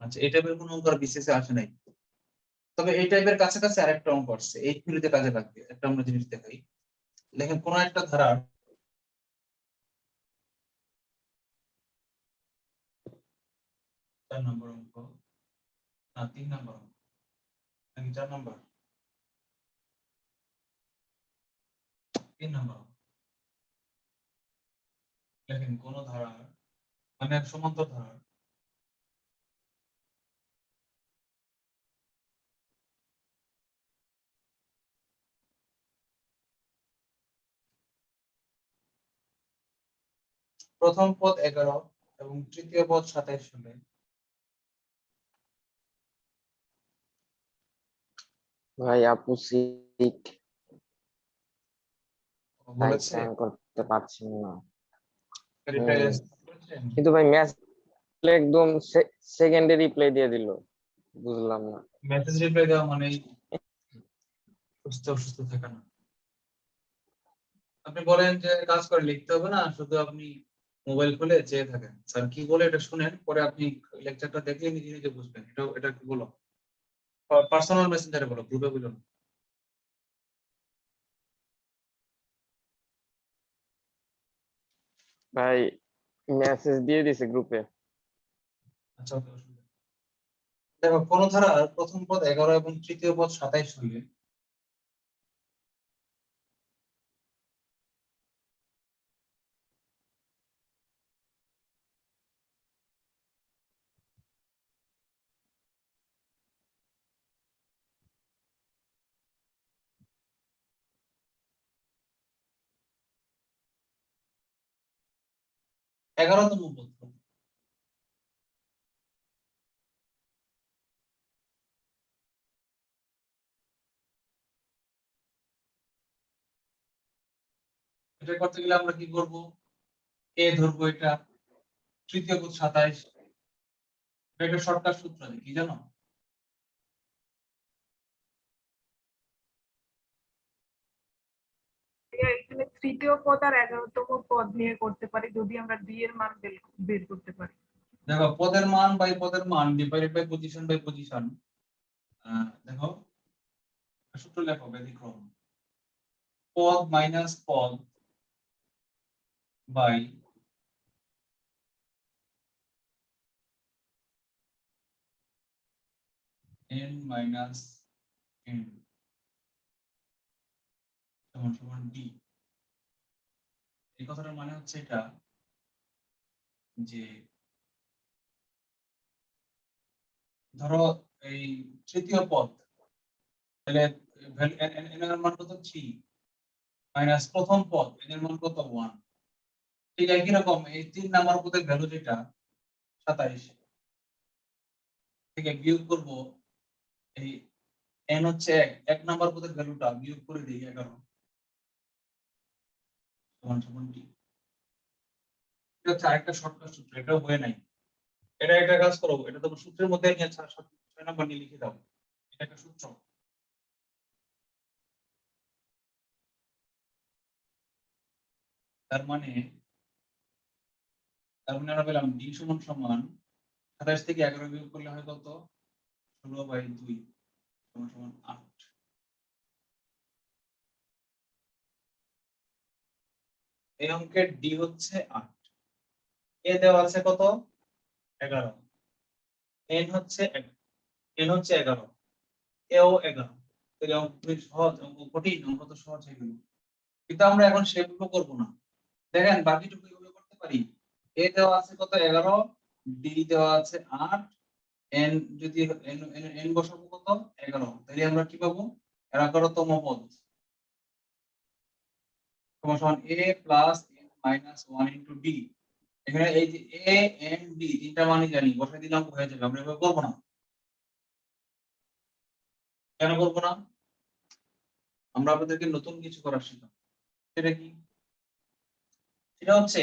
আচ্ছা এই টাইপের কোনো অঙ্ক আর বিসিএসে আসে নাই। তবে এই টাইপের কাছাকাছি আরেকটা অঙ্ক আসছে, এই থিওরিতে কাজে লাগবে। একটা আমরা জিনিস দেখাই, দেখেন কোন একটা ধারার 4 নম্বর অঙ্ক না 3 নম্বর অঙ্ক নাকি 4 নম্বর 3 নম্বর অঙ্ক। দেখেন কোন ধারা মানে এক সমান্তর ধারা প্রথম পদ 11 এবং তৃতীয় পদ 27 হলে ভাই আপু সিক তাই বলেছে চান করতে পারছি না। রিপ্লাই করেছেন। কিন্তু ভাই ম্যাচ একদম সেকেন্ডে রিপ্লাই দিয়ে দিল, বুঝলাম না। মেসেজ রিপ্লাই দেওয়া মানে সুস্থ অসুস্থ থাকা না। আপনি বলেন যে কাজ করে লিখতে হবে না, শুধু আপনি মোবাইল খুলে চেয়ে থাকেন স্যার কি বলে এটা শুনেন, পরে আপনি লেকচারটা দেখলে নিজে নিজে বুঝবেন। এটা কি বলো, পার্সোনাল মেসেঞ্জারে বলো, গ্রুপে বলো না। ভাই মেসেজ দিয়ে দিছে গ্রুপে। আচ্ছা ওকে, অসুবিধা নেই। দেখো কোন ধারার প্রথম পদ 11 এবং তৃতীয় পদ 27 হলে এগারোতম পদ এটা করতে গেলে আমরা কি করব, এ ধরবো, এটা তৃতীয় পদ 27, এটা শর্টকাট সূত্র আছে কি জানো? এখানে তৃতীয় পদ আর 11তম পদ নিয়ে করতে পারি যদি আমরা ডি এর মান বের করতে পারি। দেখো পদের মান বাই পদের মান divided by position by position. দেখো সূত্র লেখো ব্যতিক্রম, পদ মাইনাস পদ বাই n মাইনাস n সমান সমান d। এই কথাটার মানে হচ্ছে এটা যে ধরো এই তৃতীয় পদ তাহলে n এর মান কত 3 মাইনাস প্রথম পদ n এর মান কত 1। ঠিক একই রকম এই 3 নাম্বার পদের ভ্যালু যেটা 27 থেকে বিয়োগ করব এই n হচ্ছে 1 নাম্বার পদের ভ্যালুটা বিয়োগ করে দিই 11 সমান সমান d। এটা হচ্ছে আরেকটা শর্টকাট সূত্র, এটাও হয়ে নাই। এটা একটা কাজ করো, এটা তোমার সূত্রের মধ্যে নিয়ে 6 নাম্বার নিয়ে লিখে দাও, এটা একটা সূত্র। তার মানে আমরা পেলাম d সমান সমান 27 থেকে 11 বিয়োগ করলে হয় কত, 16/2 সমান সমান 8। এই অঙ্কের d হচ্ছে 8, এ দেওয়া আছে কত 11, n হচ্ছে 11, এও 11। তাহলে অঙ্ক খুবই সহজ, অঙ্ক কঠিন, অঙ্ক তো সহজ হয়ে গেল। কিন্তু আমরা এখন সেগুলো করব না। দেখেন বাকিটুকু এভাবে করতে পারি, এ দেওয়া আছে কত 11, d দেওয়া আছে 8, n যদি n বসাবো কত 11, তাহলে আমরা কি পাবো 11তম পদ সমান সমান a plus n minus 1 into d। এখানে এই যে a n d তিনটা মানই জানি, বসাই দিলাম হয়ে যাবে। আমরা এভাবে করব না, কেন করব না? আমরা আপনাদেরকে নতুন কিছু করার শেখাবো। সেটা কি? সেটা হচ্ছে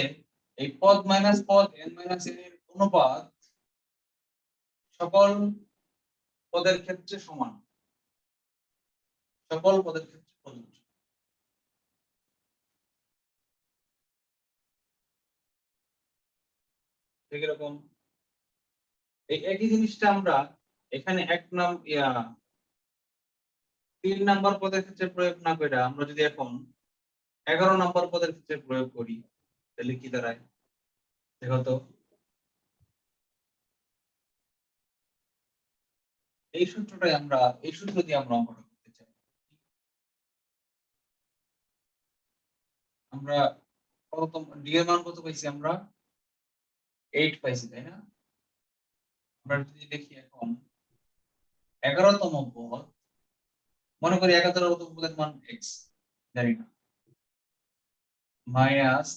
এই পদ মাইনাস পদ n মাইনাস n এর অনুপাত সকল পদের ক্ষেত্রে সমান, সকল পদের ক্ষেত্রে প্রযোজ্য। ঠিক এরকম এই একই জিনিসটা আমরা এখানে 3 নাম্বার পদের ক্ষেত্রে প্রয়োগ না করে আমরা যদি এখন 11 নাম্বার পদের ক্ষেত্রে প্রয়োগ করি তাহলে কি দাঁড়ায় দেখো তো। এই সূত্র দিয়ে আমরা অঙ্কটা করতে চাই। আমরা ডি এর মান কত পাইছি? আমরা 8 পাইছি, তাই না? আমরা যদি দেখি এখন 11তম পদ, মনে করি 11তম পদের মান x, জানি না, মাইনাস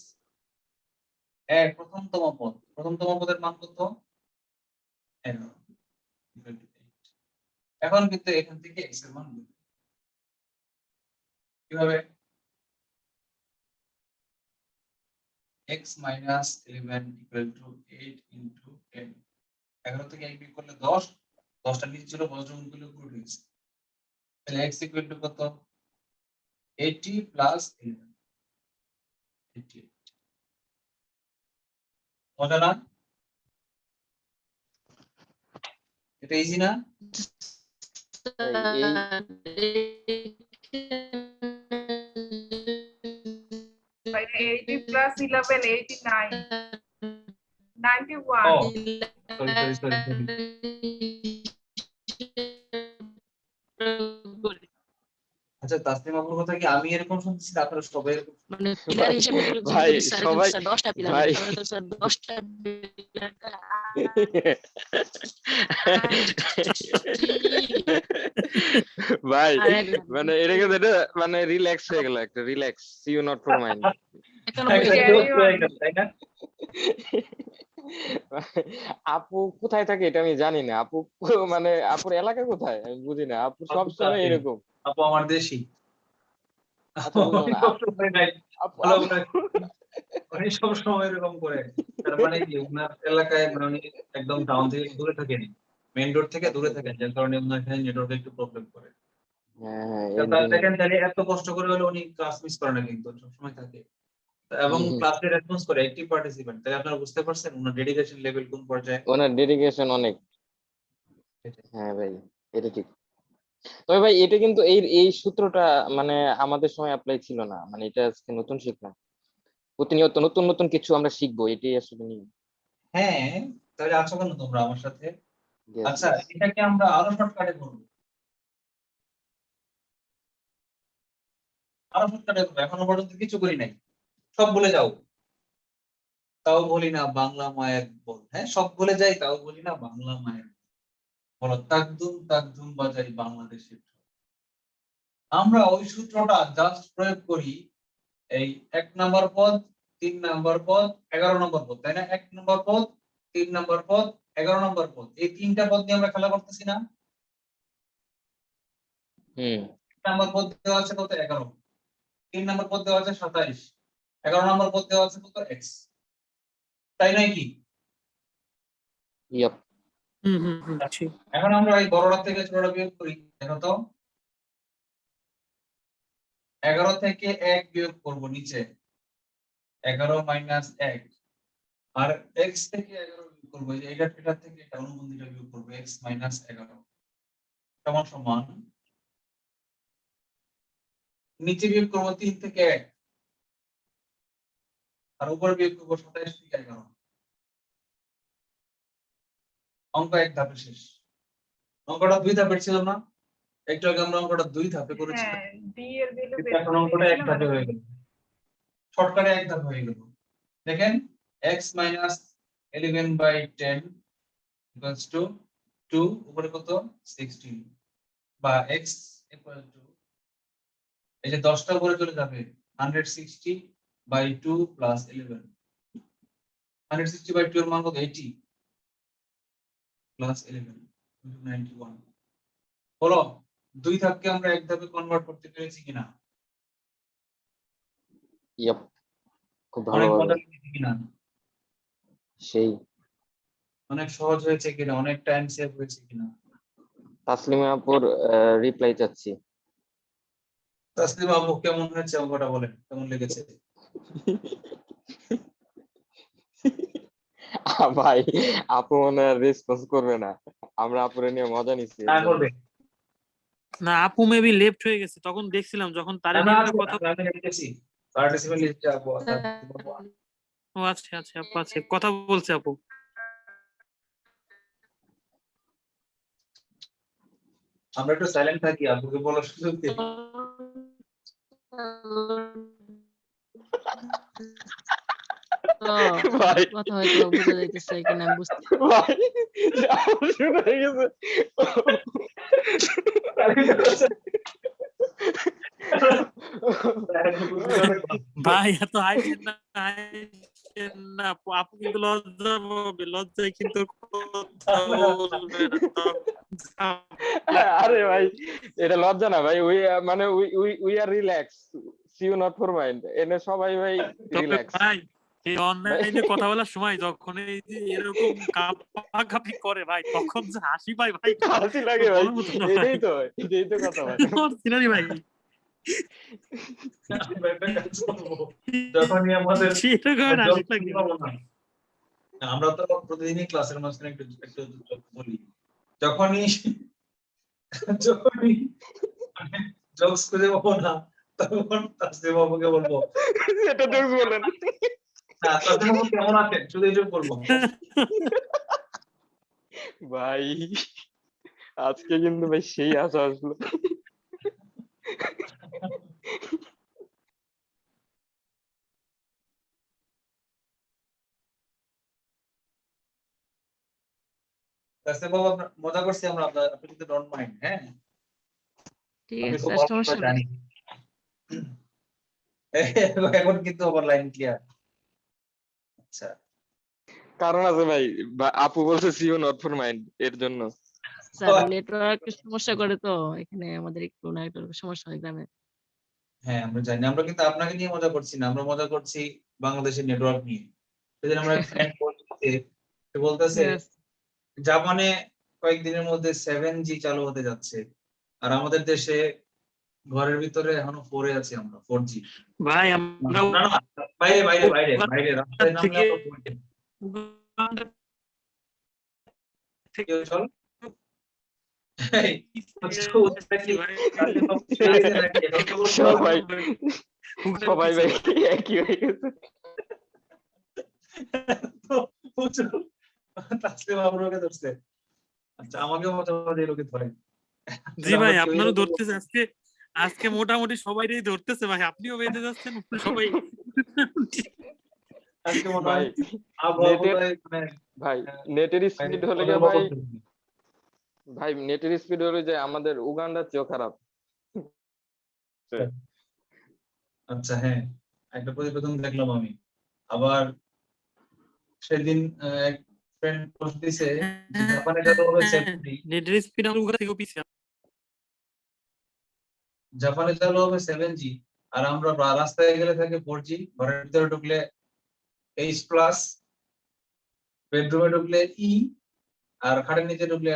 প্রথমতম পদের মান কত? 11। এখন কিন্তু এখান থেকে x এর মান বের করব। কিভাবে? x minus 11 equal to 8 into 10। 11 থেকে 1 বিয়োগ করলে 10, 10টা নিচে ছিল, বজ্রগুণ করলে উপরে উঠে গেছে। তাহলে x equal to কত? 80 plus 11, 88। মজা না? এটা ইজি না? ভাই 80 plus 11 89 91 ও সরি। আচ্ছা, তাসলিম আপুর কথা কি আমি এরকম শুনতেছি, আপনারা সবাই এরকম? মানে পিলার হিসেবে যদি ভাই, স্যার সবাই স্যার 10টা পিলার ভাই। তাহলে তো স্যার 10টা পিলার ভাই আরেক- মানে এটা কিন্তু এটা মানে রিল্যাক্স হয়ে গেল, একটা relax, see you not for mind. এখন একটা carry জোশ হয়ে on. গেল, তাই না? আপু কোথায় থাকে এটা আমি জানি না। আপু মানে আপুর এলাকা কোথায় আমি বুঝি না। আপু সবসময় আপু এরকম। আপু আমার দেশি। আচ্ছা বুঝলাম আমি না। সবসময় নাই, আপু হলো আপু- ওনার- উনি সবসময় এরকম করে। তার মানে কি ওনার এলাকায়, মানে উনি একদম টাউন থেকে দূরে থাকেন, মেইন রোড থেকে দূরে থাকেন, যার কারণে ওনার এখানে নেটওয়ার্ক একটু প্রবলেম করে। হ্যাঁ, এর তারপর জন্য। দেখেন তাহলে এত কষ্ট করে হলে উনি ক্লাস মিস করে না, কিন্তু সবসময় থাকে এবং হুম, হুম। ক্লাসে রেসপন্স করে, অ্যাক্টিভ পার্টিসিপেন্ট। তাহলে আপনারা বুঝতে পারছেন ওনার ডেডিকেশন লেভেল কোন পর্যায়ে। ওনার ডেডিকেশন অনেক। হ্যাঁ ভাই, এটা ঠিক। তবে ভাই এটা কিন্তু এই সূত্রটা মানে আমাদের সময় অ্যাপ্লাই ছিল না, মানে এটা আজকে নতুন শিখলাম। প্রতিনিয়ত নতুন নতুন কিছু আমরা শিখবো, এটাই আসলে নিয়ম। হ্যাঁ, তাহলে আছো কেন তোমরা আমার সাথে? Yes, আচ্ছা, yes. এটাকে আমরা আরো শর্টকাটে করবো, এখনো পর্যন্ত কিছু করি নাই, সব ভুলে যাও, তাও বলি না বাংলা মায়ের বল। হ্যাঁ, সব ভুলে যাই, তাও বলি না বাংলা মায়ের বলো। তাকদুম তাকদুম বাজাই বাংলাদেশের ঢোল। আমরা ওই সূত্রটা জাস্ট প্রয়োগ করি এই 1 নাম্বার পদ, 3 নাম্বার পদ, 11 নম্বর পদ, তাই না? 1 নাম্বার পদ, 3 নাম্বার পদ, 11 নম্বর পদ, এই তিনটা পদ নিয়ে আমরা খেলা করতেছি না? হুম। 1 নাম্বার পদ দেওয়া আছে কত? 11। 3 নাম্বার পদ দেওয়া আছে 27। 11 নাম্বার পদ দেওয়া আছে কত? x। তাই নয় কি? ইয়াপ। ঠিক। এখন আমরা এই বড়টা থেকে ছোটটা বিয়োগ করি, দেখো তো। 11 থেকে 1 বিয়োগ করব নিচে, 11 মাইনাস 1, আর x থেকে 11 বিয়োগ করব, এই যে এটা থেকে এটা অনুবন্ধীটা বিয়োগ করব, x মাইনাস 11 সমান সমান নিচে বিয়োগ করব 3 থেকে 1, আর উপরে বিয়োগ করব 27 থেকে 11। অঙ্ক এক ধাপে শেষ। অঙ্কটা 2 ধাপের ছিল না? একটু আগে আমরা অঙ্কটা 2 ধাপে করেছিলাম, হ্যাঁ, ডি এর ভ্যালু কিন্তু বের এখন করতে অঙ্কটা এক গেছিলাম ধাপে আর হয়ে গেল, শর্টকাটে এক ধাপ হয়ে গেল। দেখেন x minus 11 by 10 equals to 2, উপরে কত? 16, বা x equal to, এই যে 10টা উপরে চলে যাবে, 160 by 2 plus 11। 160 by 2 এর মান কত? 80 plus 11, 91। বলো, 2 ধাপকে আমরা এক ধাপে কনভার্ট করতে পেরেছি কিনা? ইয়াপ, খুব অনেক ভালোভাবে। মজা লেগেছে কিনা? সেই অনেক সহজ হয়েছে কিনা? অনেক টাইম সেভ হয়েছে কিনা? তাসলিমা আপুর রিপ্লাই চাচ্ছি। তাসলিম আপু, কেমন হয়েছে অঙ্কটা বলেন, কেমন লেগেছে? ভাই আপু মনে হয় রেসপন্স করবে না, আমরা আপুরে নিয়ে মজা নিচ্ছি এর না জন্য। করবে না, আপু মেবি লেফট হয়ে গেছে, তখন দেখছিলাম যখন তারে না, নিয়ে আমরা আছে, কথা। আমি লিখেছি পার্টিসিপেন্ট লিস্টে আপু আছে। ও আচ্ছা আচ্ছা, আপু আছে, কথা বলছে আপু। আমরা একটু সাইলেন্ট থাকি, আপুকে বলার সুযোগ দিই। তো ভাই কথা হয়তো বোঝা যাইতেছে কিনা আমি বুঝতে ভাই আমার শুরু হয়ে গেছে। ভাই এত হাসেন না, হাসেন না। আপু কিন্তু লজ্জা পাবে, লজ্জায় কিন্তু কথা বলবে না। আরে ভাই এটা লজ্জা না ভাই, মানে we are relax, see you not for mind, এনে সবাই ভাই তবে রিল্যাক্স। ভাই এই অনলাইনে কথা বলার সময় যখন এই যে এরকম কাপাকাপি করে ভাই, তখন যে হাসি পায় ভাই, হাসি লাগে ভাই, বলার মতো না এটাই ভাই। তো এটাই তো কথা ভাই। আমার সিনারি ভাই, আমরা একটা কাজ করবো, যখনই আমাদের সেটা কারণ job হাসি লাগে। শুরু হবো না, আমরা তো প্রতিদিনই ক্লাসের মাঝখানে একটু একটু joke বলি, যখনই যখনই জোকস খুঁজে পাবো না, তখন তাসলিম বাবুকে বলবো, এটা জোকস বলেন না তাসলিম বাবু কেমন আছেন, শুধু এইটুকু বলবো। ভাই, আজকে কিন্তু ভাই সেই আশা আসলো। তাসলিম বাবু মজা করছি আমরা, আপনি কিন্তু ডোন্ট মাইন্ড, হ্যাঁ ঠিক আমি আছে খুব স্যার, ভালো সমস্যা করে নেই। জানি। এখন কিন্তু আবার লাইন ক্লিয়ার। আচ্ছা কারণ আছে ভাই, আপু বলছে see you not for mind, এর জন্য। স্যার নেটওয়ার্ক সমস্যা করে তো এখানে আমাদের একটু নেটওয়ার্ক সমস্যা হয় গ্রামে। হ্যাঁ আমরা জানি, আমরা কিন্তু আপনাকে নিয়ে মজা করছি না, আমরা মজা করছি বাংলাদেশের নেটওয়ার্ক নিয়ে। সেদিন আমরা ফ্রেন্ড বলতেছে, সে বলতেছে Yes. জাপানে কয়েকদিনের মধ্যে 7G চালু হতে যাচ্ছে, আর আমাদের দেশে ঘরের ভিতরে এখনো 4 আছি আমরা, 4G। ভাই না আমরা না, বাইরে বাইরে বাইরে বাইরে রাস্তায় নামলে থেকে আমরা 4G। উগান্ডা কি থেকে হলো চল? এই, হচ্ছে উত্তরটা কি? ভাই, তাসলিম বাবু ছেড়ে দিছে নাকি? এখন তো বলতে পারবো সবাই না। সবাই ভাই একই হয়ে গেছে। তো বুঝছো, তাসলিম বাবুকে ধরছে। আচ্ছা আমাকেও মজা মজা লোকে ধরে। জি আমরা ভাই, কেউ আপনারও এরকম ধরতেছে আজকে। আজকে মোটামুটি সবাইরই ধরতেছে ভাই, আপনিও বেঁধে যাচ্ছেন, সবাই আজকে ভাই মোটামুটি আবহাওয়া নেটের বোধহয় মানে ভাই নেটের স্পিড হলে ওদের গিয়ে মতো ভাই, চলবে। ভাই নেটের স্পিড হলে যে আমাদের উগান্ডার চেয়েও খারাপ। আচ্ছা হ্যাঁ, একটা প্রতিবেদন দেখলাম আমি। আবার সেদিন এক ফ্রেন্ড পোস্ট দিছে যে জাপানে চালু হবে 7G, নেটের স্পিড আমার উগান্ডা থেকেও পিছিয়ে। জাপানে চালু হবে 7G, আর আমরা রাস্তায় গেলে থাকে 4G, ঘরের ভিতরে ঢুকলে H+, বেডরুমে ঢুকলে ই, আর খাটের নিচে ঢুকলে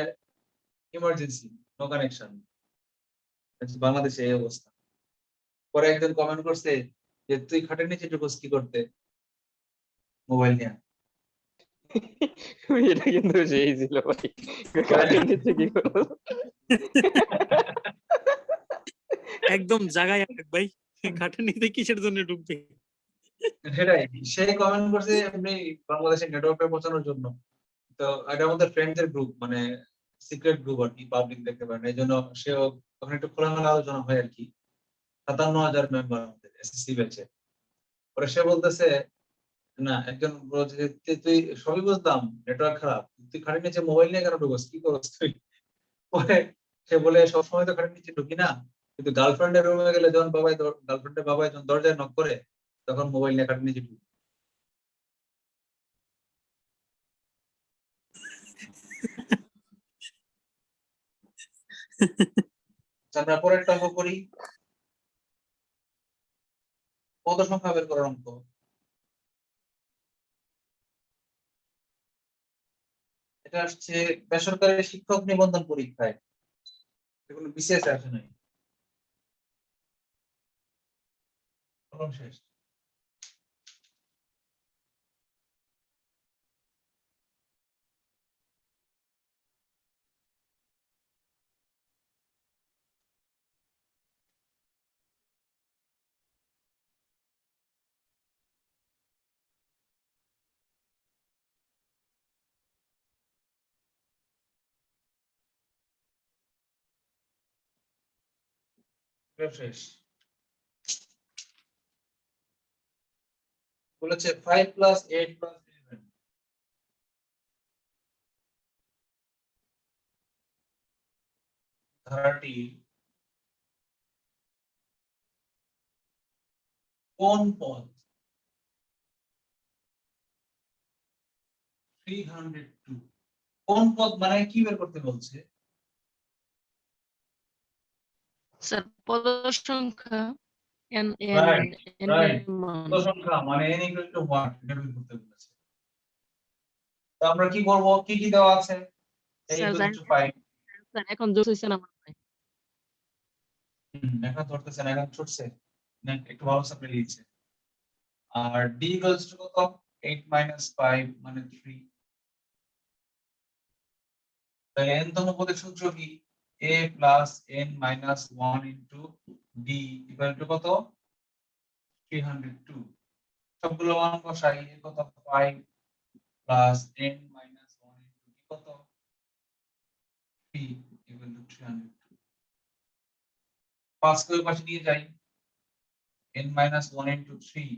ইমার্জেন্সি, নো কানেকশন। বাংলাদেশে এই অবস্থা। পরে একজন কমেন্ট করছে যে তুই খাটের নিচে ঢুকোস কি করতে, মোবাইল নিয়ে। এটা কিন্তু সেই ছিল ভাই, গাড়ির নিচে কি করো? একদম জায়গায় এক ভাই, ঘাটের নিচে কিসের জন্য ঢুকবে? সেটাই, সে কমেন্ট করছে এমনি বাংলাদেশের নেটওয়ার্কটা পৌঁছানোর জন্য। তো এটা আমাদের ফ্রেন্ডদের গ্রুপ, মানে সিক্রেট গ্রুপ আর কি, পাবলিক দেখতে পারেন, এই জন্য সেও ওখানে একটু খোলামেলা আলোচনা হয় আর কি। 57,000 মেম্বার আমাদের এসএসসি ব্যাচে। পরে সে বলতেছে, না একজন বলছে যে, তুই সবই বুঝলাম নেটওয়ার্ক খারাপ, তুই খাটের নিচে মোবাইল নিয়ে কেন ঢুকোস, কি করছ তুই? পরে সে বলে সবসময় তো খাটের নিচে ঢুকি না, কিন্তু গার্লফ্রেন্ডের রুমে গেলে যখন গার্লফ্রেন্ডের বাবাই যখন দরজায় নক করে, তখন মোবাইল নিয়ে খাটের নিচে ঢুকি। আচ্ছা, আমরা পরেরটা অঙ্ক করি। কত সংখ্যা বের করার অঙ্ক? এটা আসছে বেসরকারি শিক্ষক নিবন্ধন পরীক্ষায়, এগুলো বিশেষ আসে নাই। কলম শেষ। শেষ বলেছে 5 প্লাস 8 প্লাস 11 ধারাটি কোন পদ 302 কোন পদ মানে কি বের করতে বলছে? স্যার পদ সংখ্যা n n Right, n right. এর মান। পদ সংখ্যা মানে n equal to 1 এটা বের করতে বলেছে। তো আমরা কি করব, কি কি দেওয়া আছে? n স্যার equal জানেন to 5 স্যার এখন জোস হইছে না মনে হয়। এখন ধরতেছে না, এখন ছুটছে না, একটু ভালো সাপ্লাই দিয়েছে। আর d equals to কত? 8 minus 5 মানে 3। তাহলে n তম পদের সূত্র কি? a plus n minus 1 into d equal to কত? 302। সবগুলো মান বসাই, a কত? 5 plus n minus 1 into d কত? 3 equal to 302। 5 কে পাশে নিয়ে যাই, n minus 1 into 3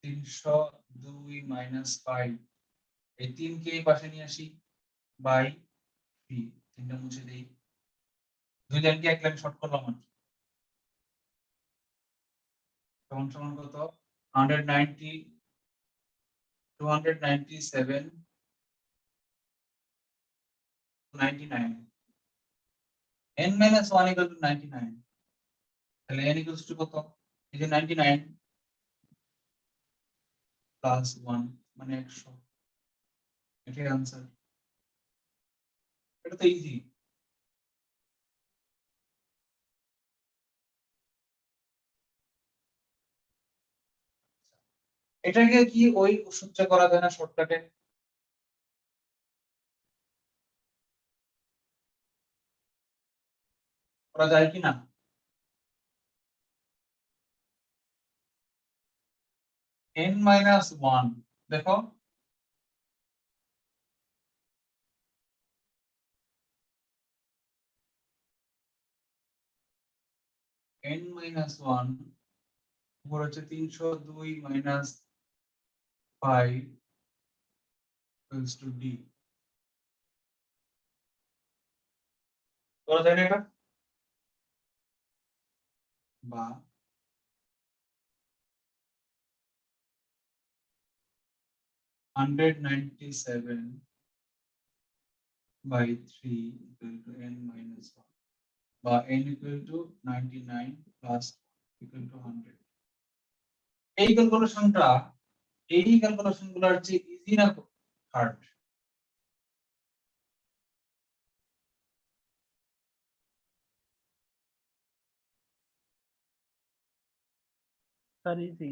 302 minus 5 এই 3 কে এই পাশে নিয়ে আসি বাই 3 তিনটা মুছে দেই, দুই লাইনকে এক লাইন শর্ট করলাম আর সমান সমান কত? 190 297 99 n minus 1 equal to 99। তাহলে n equals to কত? এই যে 99 প্লাস 1 মানে 100। এটাই आंसर। এটা তো ইজি। এটাকে কি ওই সূত্রে করা যায় না শর্টকাটে? করা যায় কি না? n minus 1 দেখো n minus 1 উপর হচ্ছে 302 minus 5 equals to d। করা যায় না এটা? বা 197 by 3 equal to n minus 1 বা n equal to 99 plus equal to 100। এই ক্যালকুলেশনটা, এই ক্যালকুলেশন গুলোর চেয়ে ইজি না হার্ড? Sir easy.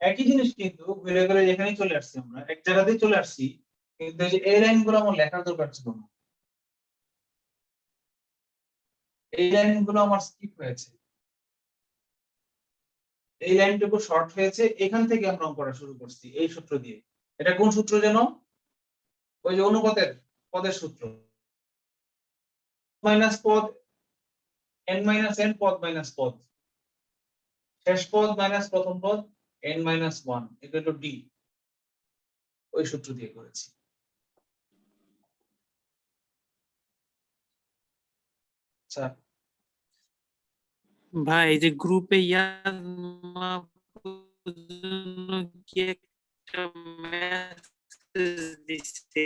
একই জিনিস কিন্তু ঘুরে ঘুরে যেখানেই চলে আসছি, আমরা এক জায়গাতেই চলে আসছি, কিন্তু এই যে এই লাইনগুলো আমার লেখার দরকার ছিল না, এই লাইনগুলো আমার স্কিপ হয়েছে, এই লাইনটুকু শর্ট হয়েছে, এখান থেকে আমরা অঙ্কটা শুরু করছি এই সূত্র দিয়ে। এটা কোন সূত্র যেন? ওই যে অনুপাতের পদের সূত্র, মাইনাস পদ n মাইনাস n পদ মাইনাস পদ, শেষ পদ মাইনাস প্রথম পদ n minus 1 equal to d, ওই সূত্র দিয়ে করেছি। আচ্ছা ভাই এই যে গ্রুপে কি একটা মেসেজ দিচ্ছে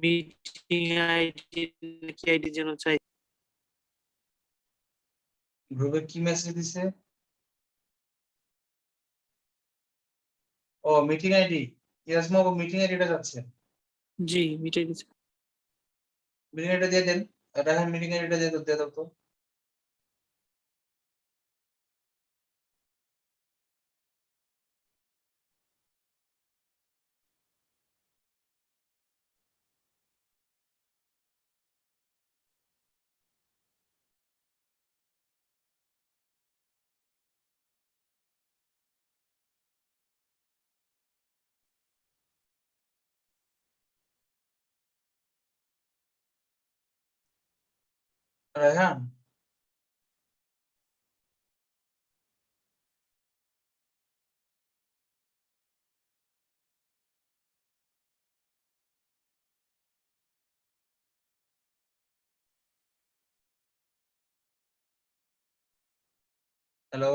মিটিং আইডি কি আইডি যেন চাই। গ্রুপে কি মেসেজ দিছে? ও মিটিং আইডি, ইয়াসমা মিটিং আইডিটা যাচ্ছে, জি মিটাই দিচ্ছে। মিটিং আইডিটা দিয়ে দেন, এটা মিটিং আইডিটা দিয়ে দাও তো। রায়হান হ্যালো,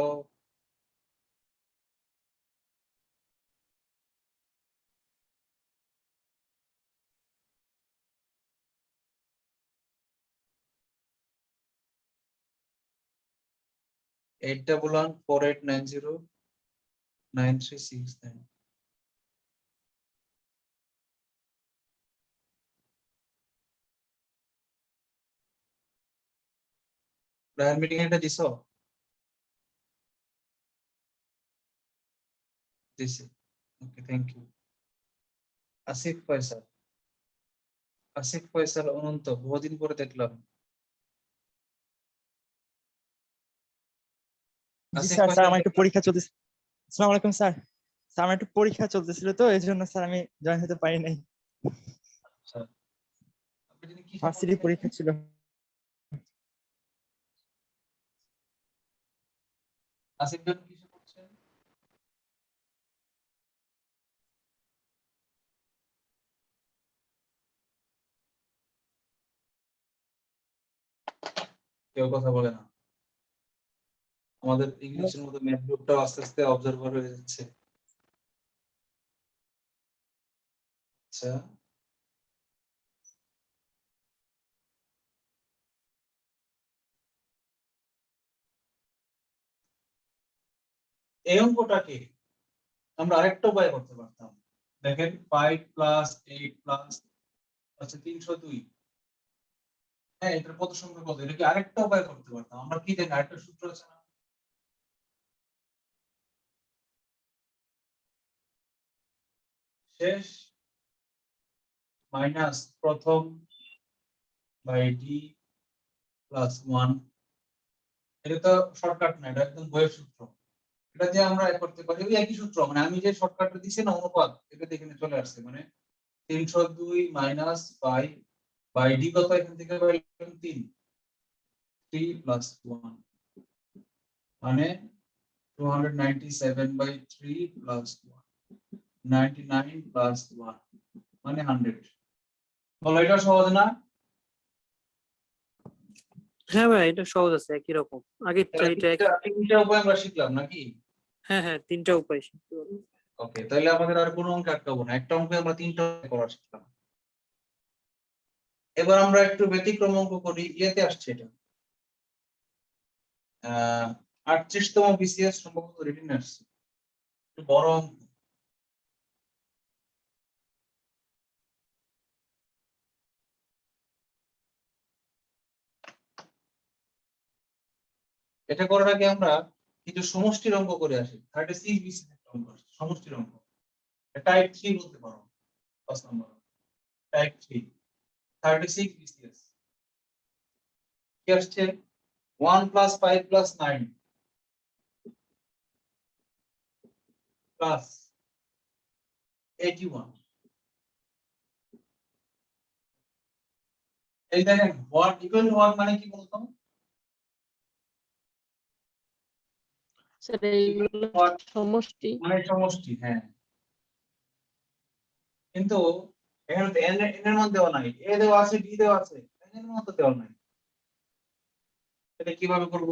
8148909369। রায়হান মিটিং এটা দিছো? দিছি, ওকে, থ্যাংক ইউ। আসিফ ফয়সাল, আসিফ ফয়সাল অনন্ত, বহুদিন পরে দেখলাম। জি আসিফ স্যার, ফয়সাল আমার একটু পরীক্ষা চলতেছে। আসসালামু আলাইকুম স্যার। স্যার আমার একটু পরীক্ষা চলতেছিল, তো এই জন্য স্যার আমি জয়েন হতে পারি নাই। আচ্ছা, আপনি যদি কি ভার্সিটি পরীক্ষা ছিল। আসিফ ভাই কিসে পড়ছেন? কেউ কথা বলে না। আমাদের ইংলিশের মতো ম্যাথ গ্রুপটাও আস্তে আস্তে অবজারভার হয়ে যাচ্ছে। আচ্ছা, এই অঙ্কটাকে আমরা আরেকটা উপায় করতে পারতাম। দেখেন 5 প্লাস 8 প্লাস আচ্ছা 302। হ্যাঁ, এটার কত সংখ্যা কত, এটা কি আরেকটা উপায় করতে পারতাম। আমরা কি জানি আরেকটা সূত্র আছে না? শেষ মাইনাস প্রথম বাই ডি প্লাস 1। এটা তো শর্টকাট না, এটা একদম বইয়ের সূত্র। এটা দিয়ে আমরা করতে পারি ওই একই সূত্র, মানে আমি যে শর্টকাটটা দিছি না অনুপাত, এটা দেখে চলে আসছে। মানে 302 মাইনাস পাই বাই ডি কত, এখান থেকে পাইলাম 3, 3 প্লাস 1 মানে 297 বাই 3 প্লাস 1, 99 প্লাস 1 মানে 100। বলো এটা সহজ না? হ্যাঁ ভাই, এটা সহজ আছে, একই রকম আগেরটা এটা তিনটা উপায় আমরা শিখলাম নাকি? হ্যাঁ হ্যাঁ, তিনটা উপায় শিখতে পারবো। ওকে, তাহলে আমাদের আর কোনো অঙ্ক আটকাবো না, একটা অঙ্কে আমরা তিনটা করা শিখলাম। এবার আমরা একটু ব্যতিক্রম অঙ্ক করি। ইয়েতে আসছে এটা 38তম বিসিএস সম্ভবত রিটিন আসছে, একটু বড় অঙ্ক। এটা করার আগে আমরা কিছু সমষ্টির অঙ্ক করে আসি। 36 বিসিএস একটা অঙ্ক আসছে, সমষ্টির অঙ্ক। টাইপ 3 বলতে পারো, 5 নম্বর টাইপ 3 36 বিসিএস। কি আসছে? 1 প্লাস 5 প্লাস 9 প্লাস 81। এই দেখেন হোয়াট ইকুয়াল টু হোয়াট মানে কি বলতো? স্যার এইগুলো What? সমষ্টি। মানে সমষ্টি, হ্যাঁ। কিন্তু এখানে তো n এর মান দেওয়া নাই, a দেওয়া আছে, d দেওয়া আছে, n এর মান তো দেওয়া নাই। এটা কিভাবে করব?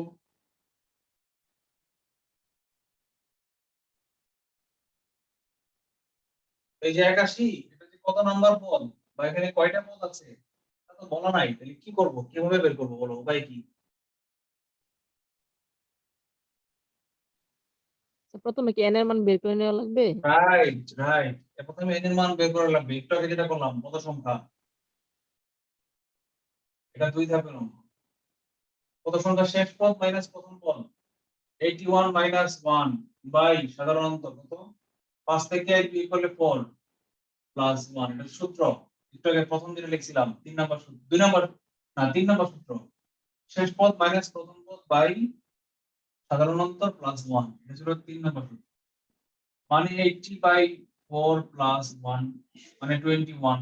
এই যে 81, এটা যে কত নাম্বার পদ বা এখানে কয়টা পদ আছে তা তো বলা নাই, তাহলে কি করব, কিভাবে বের করব বলো, উপায় কি? প্রথমে কি n এর মান বের করে নেওয়া লাগবে? রাইট রাইট, প্রথমে n এর মান বের করা লাগবে। একটু আগে যেটা করলাম কত সংখ্যা, এটা 2 ধাপের অঙ্ক। কত সংখ্যা শেষ পদ মাইনাস প্রথম পদ, 81 মাইনাস 1 বাই সাধারণত কত 5 থেকে 1 বিয়োগ করলে 4 প্লাস 1। এটা সূত্র একটু আগে প্রথম দিনে লিখছিলাম, 3 নাম্বার সূত্র, 2 নাম্বার না 3 নাম্বার সূত্র। শেষ পদ মাইনাস প্রথম পদ বাই সাধারণ অন্তর প্লাস 1, এটা ছিল 3 নাম্বার সূত্র। মানে 80 বাই 4 প্লাস 1 মানে 21।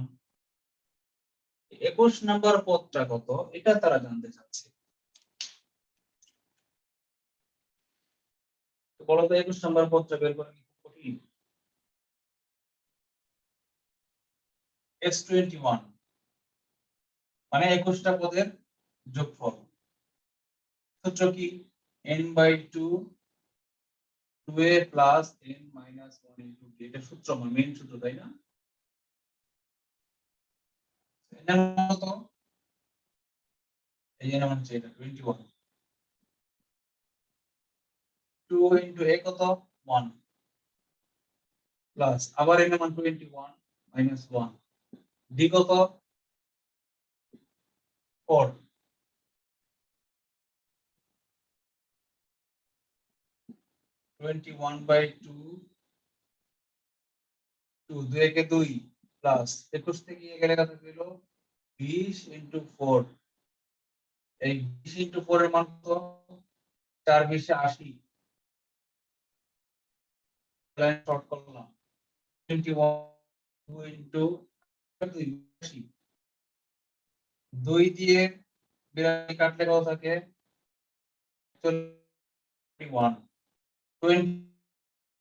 21 নাম্বার পদটা কত এটা তারা জানতে চাচ্ছে। বলো তো 21 নম্বর পদটা বের করা কি খুব কঠিন? S21 মানে 21টা পদের যোগফল। সূত্র কি? n/2 2a plus n minus 1 into b। এটা সূত্র, আমার মেইন সূত্র, তাই না? এটার মত এই যে নাম হচ্ছে এটা 21 2 ইনটু a কত 1 প্লাস আবার n মান 21 মাইনাস 1 d কত 4 21/2 2 2 একে 2 প্লাস 21 থেকে গেলে কত হলো 20 ইনটু 4। এই 20 ইনটু 4 এর মান কত 4 20 80। লাইন শর্ট করলাম 21 2 ইনটু 80 2 দিয়ে 82 কাটলে কত থাকে 21 20।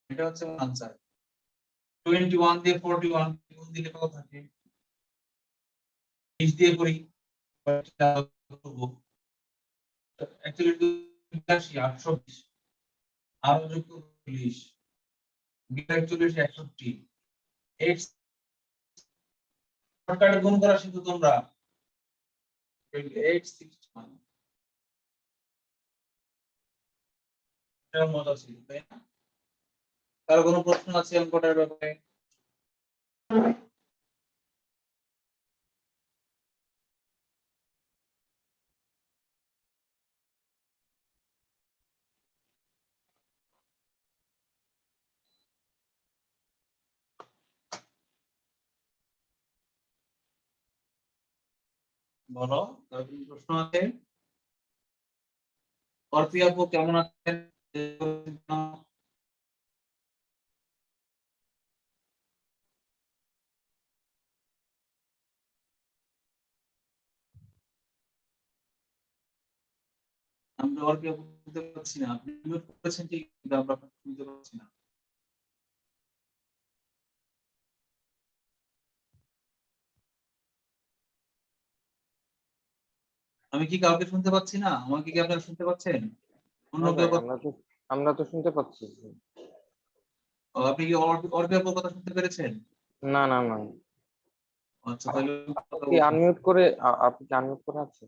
এটা হচ্ছে आंसर। 21 দিয়ে 41 গুণ দিলে কত থাকে 20 দিয়ে করি অ্যাকচুয়ালি 820 আর যোগ 40 42 61 8 শর্টকাটে গুণ করা শিখো তোমরা 2861 এটা মজা ছিল, তাই না? কারো কোনো প্রশ্ন আছে অঙ্কটার ব্যাপারে? বলো, কারো কোনো প্রশ্ন আছে? অর্পি আপু কেমন আছেন? আমরা অর্পি আপু শুনতে পাচ্ছি না। আপনি মিউট করেছেন ঠিক, কিন্তু আমরা আপনাকে শুনতে পাচ্ছি না। আমি কি কাউকে শুনতে পাচ্ছি না? আমাকে কি আপনারা শুনতে পাচ্ছেন? অন্য হ্যাঁ কেউ ভাই, আমরা তো শুনতে পাচ্ছি। আপনি কি অর্পি আপুর কথা শুনতে পেরেছেন? না না না, আচ্ছা, তাহলে কথা আপনি বলছেন। আনমিউট করে আপনি কি আনমিউট করে আছে?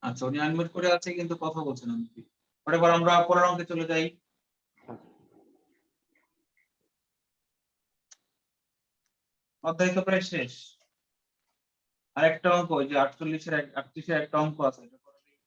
আচ্ছা, উনি আনমিউট করে আছে কিন্তু কথা বলছেন না। এবার আমরা পরের অঙ্কে চলে যাই। অধ্যায় তো প্রায় শেষ। আরেকটা অঙ্ক, ওই যে 38 এর একটা অঙ্ক আছে, এটা করে দিই।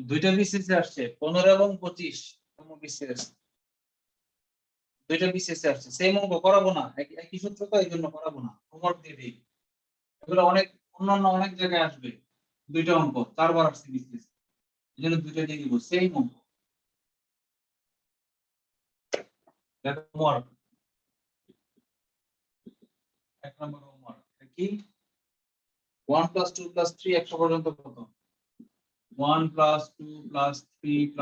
দুইটা বিসিএস আসছে 15 এবং 25 তম বিসিএস। দুইটা বিসিএস আসছে, সেম অঙ্ক করাবো না, একই সূত্র তো, এই জন্য করাবো না, হোমওয়ার্ক দিয়ে দিই। এগুলো অন্যান্য অনেক জায়গায় আসবে। দুইটা অঙ্ক 4 বার আসছে বিসিএস, এই জন্য দুইটা দিয়ে দিব, সেম অঙ্ক। দেখো হোমওয়ার্ক, 1 নম্বর হোমওয়ার্ক কি 1 + 2 + 3 100 পর্যন্ত কত? 1 + 2 + 3 +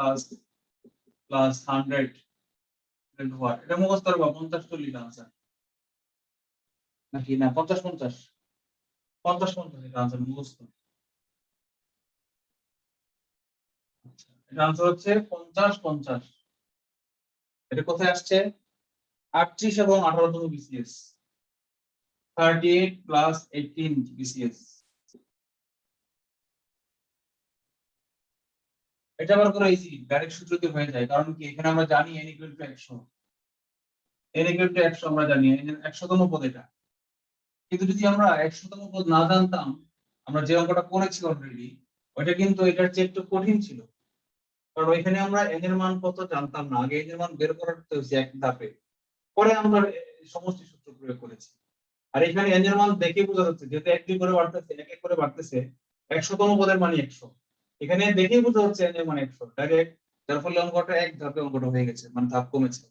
100 what? এটা মুখস্থ করবা 50 40 आंसर নাকি না 50 50 50 50 এটা आंसर মুখস্থ। আচ্ছা, এটা आंसर হচ্ছে 50 50। এটা কোথায় আসছে? 38 এবং 18 তম বিসিএস, 38 + 18 বিসিএস। এটা আবার করে ইজি ডাইরেক্ট সূত্রতে হয়ে যায়, কারণ কি এখানে আমরা জানি n = 100, n = 100 আমরা জানি, n 100তম পদ এটা। কিন্তু যদি আমরা 100তম পদ না জানতাম, আমরা যে অঙ্কটা করেছি অলরেডি, ওইটা কিন্তু এটার চেয়ে একটু কঠিন ছিল, কারণ ওইখানে আমরা n এর মান কত জানতাম না, আগে n এর মান বের করতে হয়েছে এক ধাপে, পরে আমরা সমষ্টি সূত্র প্রয়োগ করেছি। আর এখানে n এর মান দেখে বোঝা যাচ্ছে, যেহেতু 1 2 করে বাড়তেছে, 1 1 করে বাড়তেছে, 100তম পদের মান 100, এখানে দেখেই বোঝা যাচ্ছে n এর মান 100 ডাইরেক্ট, যার ফলে অঙ্কটা এক ধাপে অঙ্কটা হয়ে গেছে, মানে ধাপ কমেছে।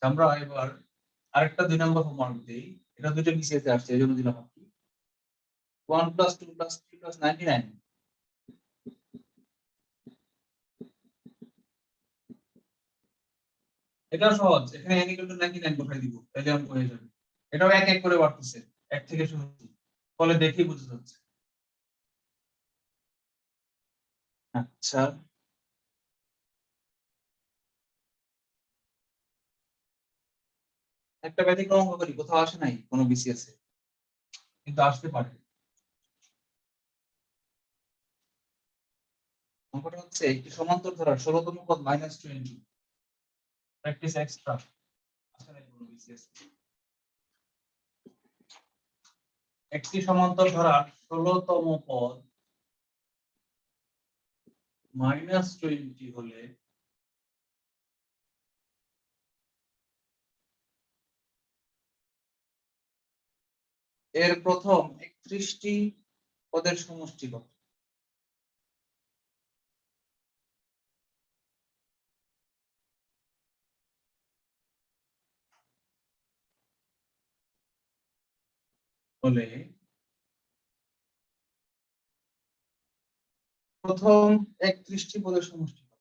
আমরা এবার আরেকটা 2 নম্বর হোমওয়ার্ক দেই, এটা দুটো বিসিএস আসছে, এই জন্য দিলাম আপনি 1 + 2 + 3 + 99। এটা সহজ, এখানে n = 99 বসাই দিব, তাহলে অঙ্ক হয়ে যাবে। এটাও এক এক করে বাড়তেছে, এক থেকে শুরু হচ্ছে, ফলে দেখেই বোঝা যাচ্ছে। আচ্ছা, একটা ব্যতিক্রম অঙ্ক করি, কোথাও আসে নাই কোনো বিসিএস এ, কিন্তু আসতে পারে। অঙ্কটা হচ্ছে একটি সমান্তর ধারা 16তম পদ -20, প্র্যাকটিস এক্সট্রা, আসে নাই কোনো বিসিএস। একটি সমান্তর ধারা 16তম পদ -20 হলে এর প্রথম 31টি পদের সমষ্টি কত? হলে প্রথম 31টি পদের সমষ্টি কত?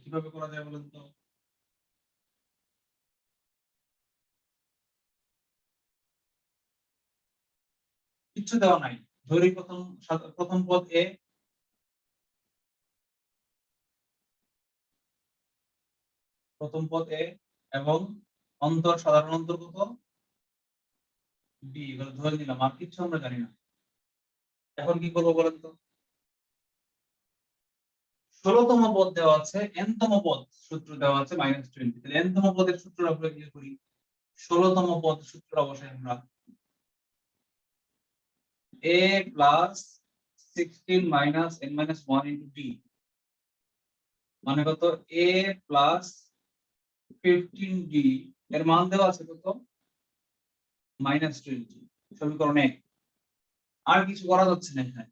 কিভাবে করা যায় বলুন তো? কিচ্ছু দেওয়া নাই, ধরি প্রথম পদ এ, প্রথম পদ এ এবং অন্তর সাধারণ অন্তর কত বি, এগুলো ধরে নিলাম, আর কিছু আমরা জানি না। এখন কি করবো বলেন তো? 16তম পদ দেওয়া আছে, n তম পদ সূত্র দেওয়া আছে -20, তাহলে n তম পদের সূত্র আমরা কি করি? 16তম পদ সূত্র অবশ্যই আমরা a + 16 - n - 1 * d, মানে কত? a + 15d এর মান দেওয়া আছে কত? -20, সমীকরণ 1। আর কিছু করা যাচ্ছে না এখানে,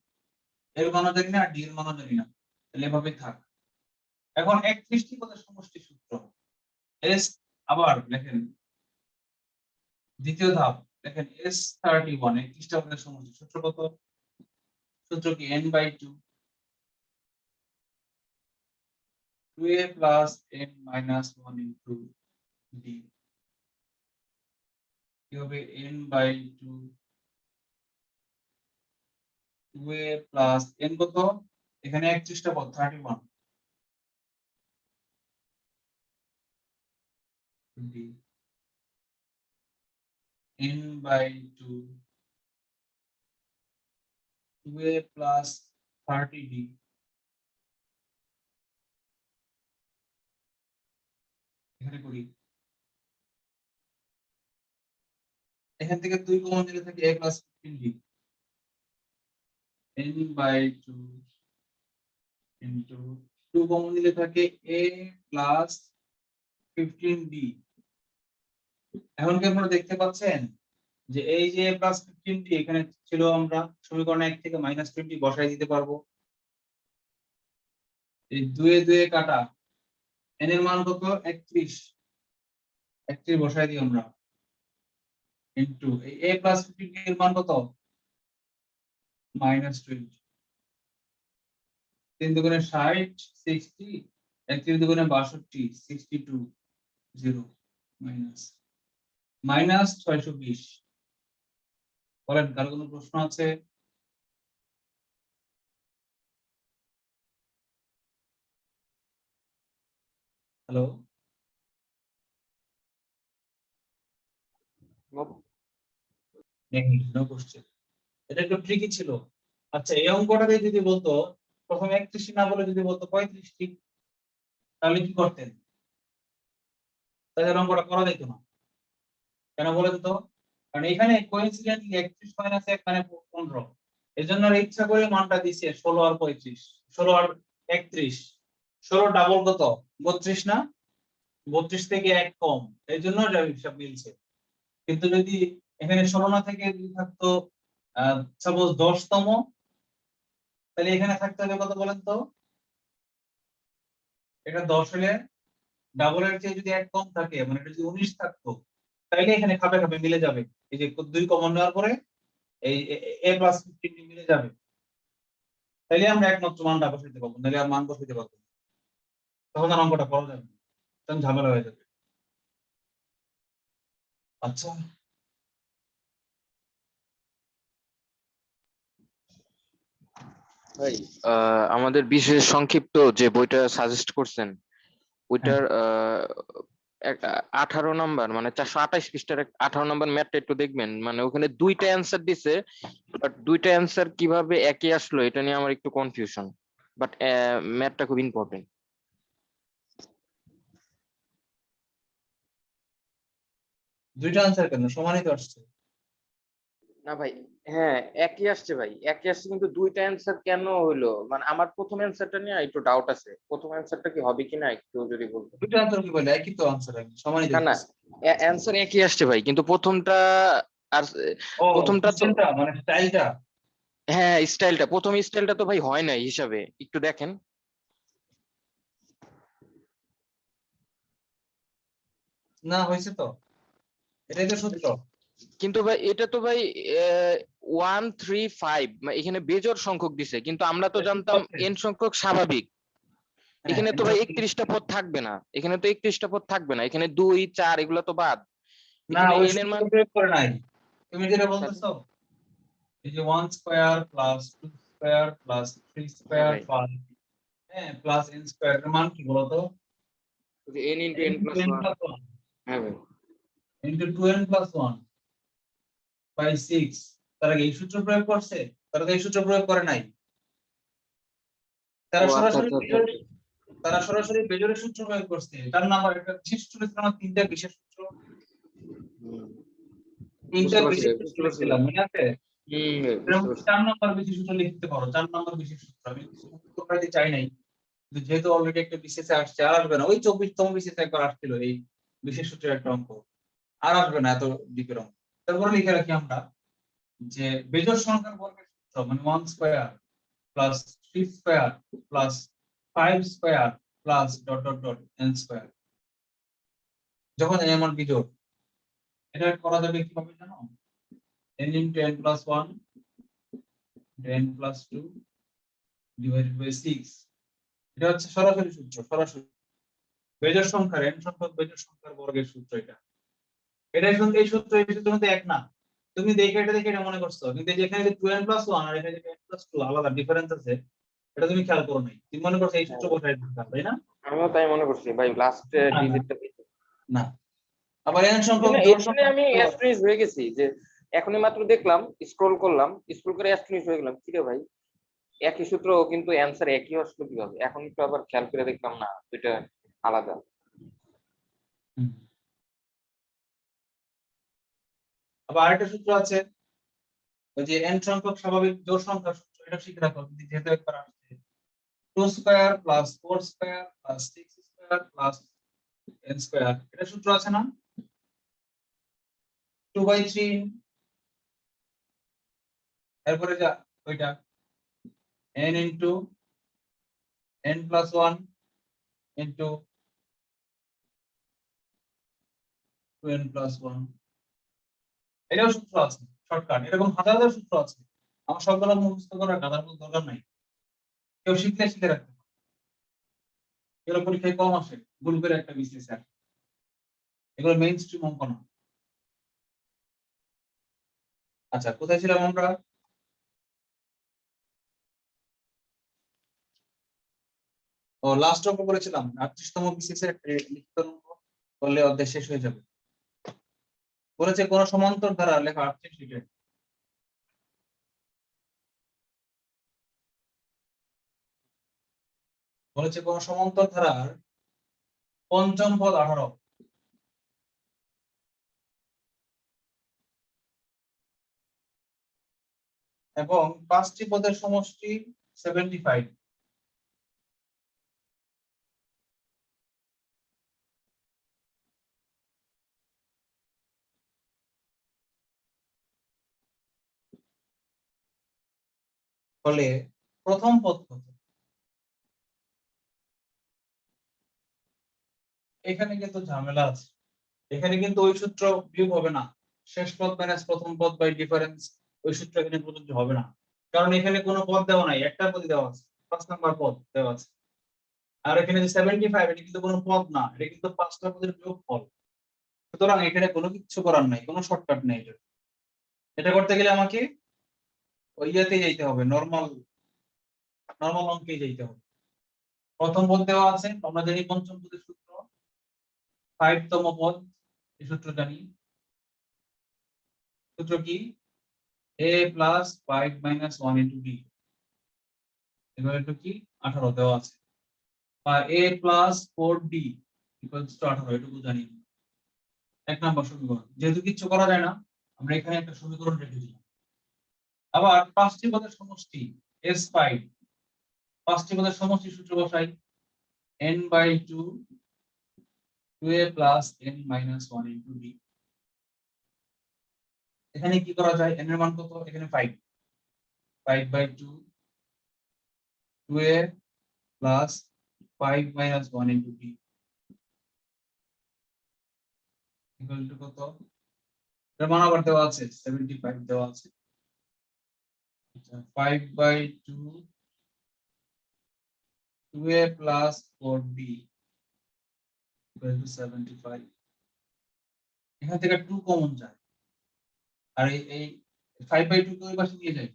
এর মানও জানি না, ডি এর মানও জানি না, তাহলে এভাবে থাক। এখন 31টি পদের সমষ্টি সূত্র s, আবার দেখেন দ্বিতীয় ধাপ, দেখেন s31 31টা পদের সমষ্টি সূত্র কত? সূত্র কি? n/2, 2a + n - 1 * d, কি হবে? n/2, 2a + n কত? এখানে 31টা পদ 31 d, n/2, 2a + 30d, এখানে করি। এখান থেকে 2 কমন নিলে থাকে a + 15d, n/2 * 2 কমন নিলে থাকে a + 15d। এখন কি আপনারা দেখতে পাচ্ছেন যে এই যে a + 15d এখানে ছিল, আমরা সমীকরণ 1 থেকে -20 বসাই দিতে পারবো। এই 2 এ 2 এ কাটা, n এর মান কত? 31, 31 বসাই দিই আমরা, ইনটু এই a + 15d এর মান কত? -20, 3 দুগুণে 60, 60, 31 দুগুণে 62, 62, 0, -620। বলেন, কার কোনো প্রশ্ন আছে? Hello, no question. এটা একটু ট্রিকি ছিল। আচ্ছা, এই অঙ্কটাতে যদি বলতো প্রথমে 31 না বলে যদি বলতো 35 ঠিক, তাহলে কি করতেন? তাহলে অঙ্কটা করা যেত না। কেন বলেন তো? কারণ এখানে কোইন্সিডেন্টলি 31 মাইনাস 1 মানে 15। এই জন্য আর ইচ্ছা করে মানটা দিছে 16 আর 35, 16 আর 31। 16 ডাবল কত? 32 না? 32 থেকে 1 কম, এই জন্য হিসাব মিলছে। কিন্তু যদি এখানে 16 না থেকে যদি থাকতো সাপোজ 10তম, তাহলে এখানে থাকতে হবে কত বলেন তো? এটা 10 হলে ডাবলের চেয়ে যদি 1 কম থাকে, মানে এটা যদি 19 থাকতো, তাহলে এখানে খাপে খাপে মিলে যাবে। এই যে 2 কমন নেওয়ার পরে এই a প্লাস 15 মিলে যাবে। তাইলে আমরা একমাত্র মানটা বসাইতে পারবো, নাহলে আর মান বসাইতে পারবো না। তখন আর অঙ্কটা করা যাবে না, তখন ঝামেলা হয়ে যাবে। আচ্ছা, ভাই আমাদের বিশেষ সংক্ষিপ্ত যে বইটা সাজেস্ট করছেন ওইটার 18 নাম্বার মানে 428 পৃষ্ঠার 18 নাম্বার ম্যাথটা একটু দেখবেন। মানে ওখানে দুইটা অ্যান্সার দিছে, বাট দুইটা অ্যান্সার কিভাবে একই আসলো এটা নিয়ে আমার একটু কনফিউশন, বাট ম্যাথটা খুব ইম্পর্টেন্ট। দুইটা আনসার কেন? সমানই তো আসছে। না ভাই, হ্যাঁ একই আসছে ভাই, একই আসছে, কিন্তু দুইটা অ্যান্সার কেন হইলো? মানে আমার প্রথম অ্যান্সারটা নিয়ে একটু ডাউট আছে, প্রথম অ্যান্সারটা কি হবে কিনা একটু যদি বলতেন। দুইটা আনসার কি বলে? একই তো আনসার, আমি সমানই না না, দেখতেছি। অ্যান্সার একই আসছে ভাই, কিন্তু প্রথমটা আর ও, প্রথমটা তো, সিস্টেমটা মানে স্টাইলটা হ্যাঁ স্টাইলটা, প্রথম স্টাইলটা তো ভাই হয় নাই হিসাবে, একটু দেখেন। না হয়েছে তো, এটাই তো সূত্র। কিন্তু ভাই এটা তো ভাই 135 এখানে বেজোড় সংখ্যক দিছে, কিন্তু আমরা তো জানতাম এন সংখ্যক স্বাভাবিক। এখানে তো ভাই 31টা পদ থাকবে না, এখানে তো 31টা পদ থাকবে না, এখানে 2 4 এগুলো তো বাদ। না, এখানে ওই এন এর সূত্র মান প্রয়োগ করে নাই। তুমি যেটা বলতেছো, এই যে 1 স্কয়ার প্লাস 2 স্কয়ার প্লাস 3 হ্যাঁ স্কয়ার ভাই, প্লাস প্লাস n স্কয়ার এর মান কি বলতো? n into n n plus into n 1। plus 1 হ্যাঁ ভাই, into 2n plus 1 by 6। তারা কি এই সূত্র প্রয়োগ করছে? তারা তো এই সূত্র প্রয়োগ করে নাই। ও তারা আচ্ছা সরাসরি আচ্ছা আচ্ছা বেজোড়, আচ্ছা। তারা সরাসরি বেজোড়ের সূত্র প্রয়োগ করছে। তার নাম্বার একটা বিশেষ সূত্র ছিল না, তিনটা বিশেষ সূত্র, হুম, তিনটা বুঝতে পারছি বিশেষ ভাই, সূত্র বুঝতে পারছি ভাই। লিখছিলাম, মনে আছে? ভাই, বুঝতে এরকম পারছি। 4 নাম্বার বিশেষ সূত্র লিখতে পারো, 4 নাম্বার বিশেষ সূত্র। আমি করতে চাই নাই, কিন্তু যেহেতু অলরেডি একটা বিশেষে আসছে, আর আসবে না। ওই 24তম বিশেষে একবার আসছিল এই বিশেষ সূত্রের একটা অঙ্ক, আর আসবে না এত ডিপের অঙ্ক। তারপরে লিখে রাখি আমরা যে বেজোড় সংখ্যার বর্গের সূত্র মানে 1 square plus 3 square plus 5 square plus dot dot dot n square, যখন n এর বিজোড়। এটা করা যাবে কিভাবে জানো? n into n plus 1 n plus 2 divided by 6। এটা হচ্ছে সরাসরি সূত্র, সরাসরি বেজোড় সংখ্যার n সংখ্যক বেজোড় সংখ্যার বর্গের সূত্র এটা। এটাই শুধু এই সূত্র, এই সূত্রের মধ্যে এক না। তুমি দেখে এটা মনে করছো, কিন্তু এই যে এখানে যে 2n plus 1 আর এখানে যে n plus 2 আলাদা ডিফারেন্স আছে, এটা তুমি খেয়াল করো নাই। তুমি মনে করছো এই সূত্র বসাই দিতে, তাই না? আমিও তাই মনে করছি ভাই, লাস্ট না না ডিজিটটা। না। আবার n সংখ্যক এখানে জোড় এখানে সংখ্যা আমি অ্যাস্ট্রিস হয়ে গেছি যে এখনই মাত্র দেখলাম, স্ক্রল করলাম, স্ক্রল করে অ্যাস্ট্রিস হয়ে গেলাম, কি রে ভাই একই সূত্র কিন্তু অ্যান্সার একই আসলো কিভাবে? এখন একটু আবার খেয়াল করে দেখলাম না দুইটা আলাদা। হুম। আবার আরেকটা সূত্র আছে, ওই যে n সংখ্যক স্বাভাবিক জোড় সংখ্যার সূত্র, এটা শিখে রাখো যেহেতু একবার আসছে। 2 square plus 4 square plus 6 square plus n square, এটা সূত্র আছে না? 2/3, এরপরে যা ওইটা n into n plus 1 into 2n plus 1, এটাও সূত্র আছে শর্টকাট। এরকম হাজার হাজার সূত্র আছে, আমার সবগুলো মুখস্থ করার গাদার কোনো দরকার নাই। কেউ শিখলে শিখে রাখতে পারে, এগুলো পরীক্ষায় কম আসে, ভুল করে একটা বিসিএস আসে, এগুলো মেইন স্ট্রিম অঙ্ক না। আচ্ছা, কোথায় ছিলাম আমরা? ও লাস্ট অঙ্ক করেছিলাম 38তম বিসিএস এর লিখিত অঙ্ক করলে অধ্যায় শেষ হয়ে যাবে। বলেছে কোন সমান্তর ধারা লেখা 38 লিখে। বলেছে কোন সমান্তর ধারার পঞ্চম পদ 18 এবং 5টি পদের সমষ্টি 75। ফলে প্রথম পদ কত? এখানে কিন্তু ঝামেলা আছে। এখানে কিন্তু ওই সূত্র বিয়োগ হবে না, শেষ পদ মাইনাস প্রথম পদ বাই ডিফারেন্স, ওই সূত্র এখানে প্রযোজ্য হবে না, কারণ এখানে কোনো পদ দেওয়া নাই, একটা পদ দেওয়া আছে, 5 নাম্বার পদ দেওয়া আছে। আর এখানে যে 75 এটা কিন্তু কোনো পদ না, এটা কিন্তু 5টা পদের যোগফল। সুতরাং এখানে কোনো কিছু করার নাই, কোনো শর্টকাট নেই। এটা করতে গেলে আমাকে ওই ইয়াতে যাইতে হবে, নরমাল অঙ্কে যাইতে হবে। প্রথম পদ দেওয়া আছে, আমরা জানি পঞ্চম পদের সূত্র 5তম পদ, এই সূত্র জানি। সূত্র কি? a plus 5 minus 1 into b equal to কি 18 দেওয়া আছে, বা a plus 4d equal to 18 এটুকু জানি। এক নম্বর সমীকরণ, যেহেতু কিছু করা যায় না আমরা এখানে একটা সমীকরণ রেখে দিলাম। আবার 5টি পদের সমষ্টি s5, 5টি পদের সমষ্টি সূত্র বসাই n/2 2a plus n minus 1 into b। এখানে কি করা যায়? n এর মান কত? এখানে 5, 5/2 2a plus 5 minus 1 into b equal to কত? এর মান আবার দেওয়া আছে 75 দেওয়া আছে। আচ্ছা 5/2 2a plus 4b equal to 75। এখান থেকে 2 কমন যায়, আর এই 5/2 কে ওই পাশে নিয়ে যায়,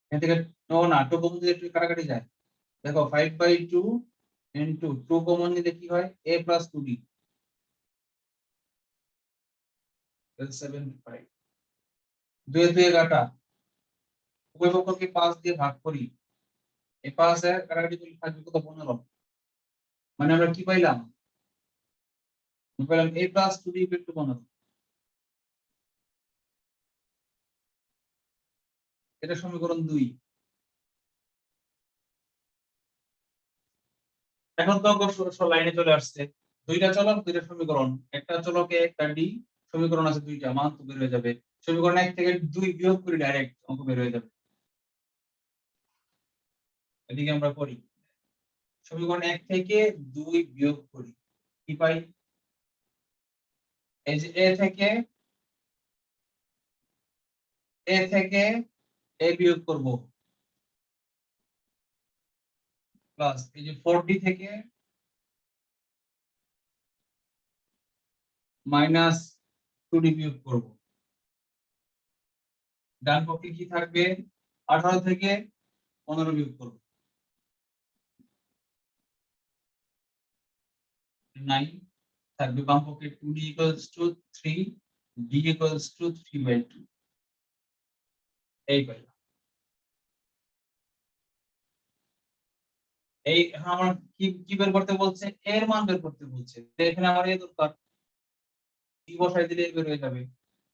এখান থেকে না 2 কমন দিলে 2 কাটাকাটি যায়। দেখো 5/2 ইনটু 2 কমন নিলে কি হয়? a plus 2b 75। 2 2 কাটা, উভয় পক্ষকে 5 দিয়ে ভাগ করি, এই 5 এর কাটাকাটি করলে থাকবে কত? 15। মানে আমরা কি পাইলাম? পেলাম a plus 2b equal to 15। এটা সমীকরণ 2। এখন তো অঙ্ক লাইনে চলে আসছে, দুইটা চলক দুইটা সমীকরণ, একটা চলকে একটা ডি, সমীকরণ আছে দুইটা, মান তো বের হয়ে যাবে। সমীকরণ 1 থেকে 2 বিয়োগ করি, ডাইরেক্ট অঙ্ক বের হয়ে যাবে। এদিকে আমরা করি, সমীকরণ 1 থেকে 2 বিয়োগ করি, কি পাই? এই যে a থেকে a বিয়োগ করব, প্লাস এই যে 4d থেকে মাইনাস 2d বিয়োগ করব। ডান পক্ষে কি থাকবে? 18 থেকে 15 বিয়োগ করব, 9 থাকবে। বাম পক্ষে 2d equals to 3, d equals to 3/2। এই পাইলাম। এই এখন আমার কি বের করতে বলছে? এর মান বের করতে বলছে। তো এখানে আমার এই দরকার, কি বসাই দিলে বের হয়ে যাবে।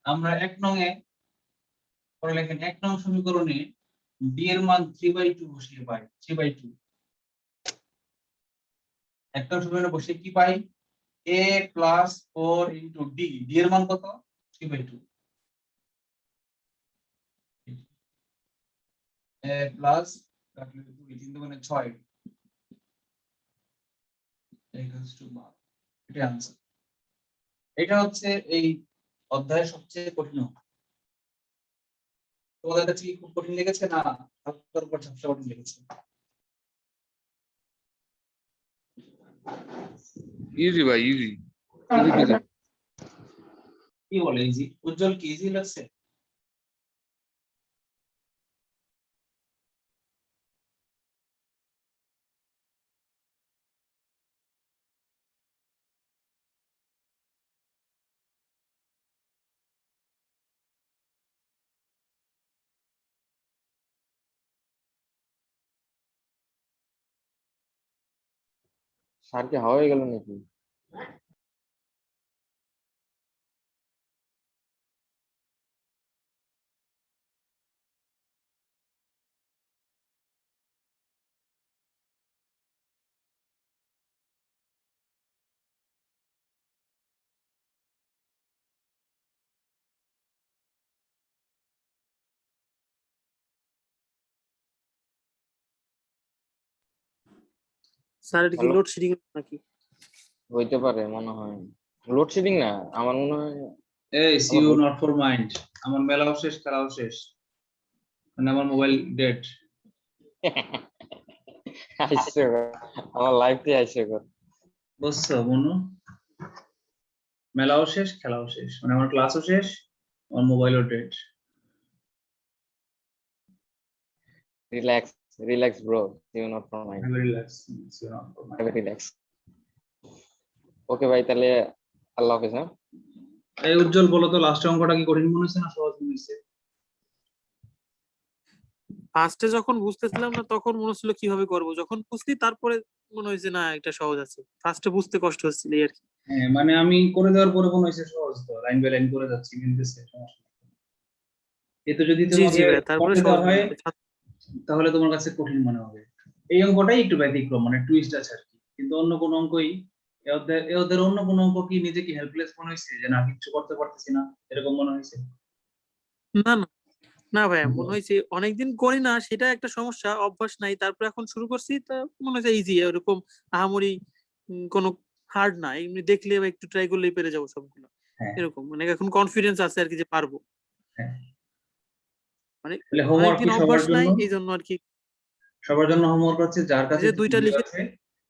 আমরা 1 নং এ পরে লেখেন 1 নং সমীকরণে d এর মান 3/2 বসিয়ে পাই, 3/2। 1 নং সমীকরণে বসে কি পাই? a plus 4 into d, d এর মান কত? 3/2। a প্লাস 2 3 দুগুণে 6 equals to 12। এটা आंसर। এটা হচ্ছে এই অধ্যায়ের সবচেয়ে কঠিন অঙ্ক। তোমাদের কাছে কি খুব কঠিন লেগেছে না হালকার উপর ঝাপসা কঠিন লেগেছে? ইজি ভাই, ইজি। কি বলে ইজি? উজ্জ্বল কি ইজি লাগছে? স্যার কি হাওয়া হয়ে গেল নাকি? স্যার এটা কি Hello? লোডশেডিং নাকি? হইতে পারে মনে হয়। লোডশেডিং না, আমার মনে হয় এই আমার সিউ নট ফর মাইন্ড, আমার মেলাও শেষ, খেলাও শেষ, মানে আমার মোবাইল ডেড। আইসে গো, আমার লাইফে আইসে গো। বুঝছো মনু? মেলাও শেষ, খেলাও শেষ, মানে আমার ক্লাসও শেষ, আমার মোবাইলও dead. Relax, relax bro, you not for mind, relax, সিউ not for mind. Relax. Okay ভাই, তাহলে আল্লাহ হাফেজ। হ্যাঁ, এই উজ্জ্বল, বলো তো লাস্ট অঙ্কটা কি কঠিন মনে হচ্ছে না সহজ মনে হচ্ছে? ফার্স্টে যখন বুঝতেছিলাম না তখন মনে হচ্ছিল কিভাবে করব, যখন বুঝছি তারপরে মনে হয়েছে না এটা সহজ আছে। ফার্স্টে বুঝতে কষ্ট হচ্ছিল এই আর কি। হ্যাঁ, মানে আমি করে দেওয়ার পরে মনে হয়েছে সহজ, তো লাইন বাই লাইন করে যাচ্ছি, মিলতেছে, সমস্যা নেই। এতো যদি জি জি তোমাকে ভাই, তারপরে করতে সহজ দেওয়া মনে হয় হচ্ছে। তাহলে তোমার কাছে কঠিন মনে হবে। এই অঙ্কটাই একটু ব্যতিক্রম, মানে টুইস্ট আছে আর কি, কিন্তু অন্য কোন অঙ্কই ওদের অন্য কোন অঙ্ক কি নিজেকে হেল্পলেস মনে হয়েছে যে না কিছু করতে পারতেছি না, এরকম মনে হয়েছে? না না না ভাইয়া, মনে হয়েছে অনেকদিন করি না সেটা একটা সমস্যা, অভ্যাস নাই, তারপর এখন শুরু করছি তা মনে হচ্ছে ইজি, এরকম আহামরি কোনো হার্ড না, এমনি দেখলে বা একটু ট্রাই করলেই পেরে যাবো সবগুলো, হ্যাঁ, এরকম মানে এখন কনফিডেন্স আছে আর কি যে পারবো। হ্যাঁ। মানে তাহলে হোমওয়ার্ক অনেকদিন কি অভ্যাস নাই এই জন্য আর কি। সবার জন্য হোমওয়ার্ক হচ্ছে, যার কাছে যে যে দুইটা বই লিখে আছে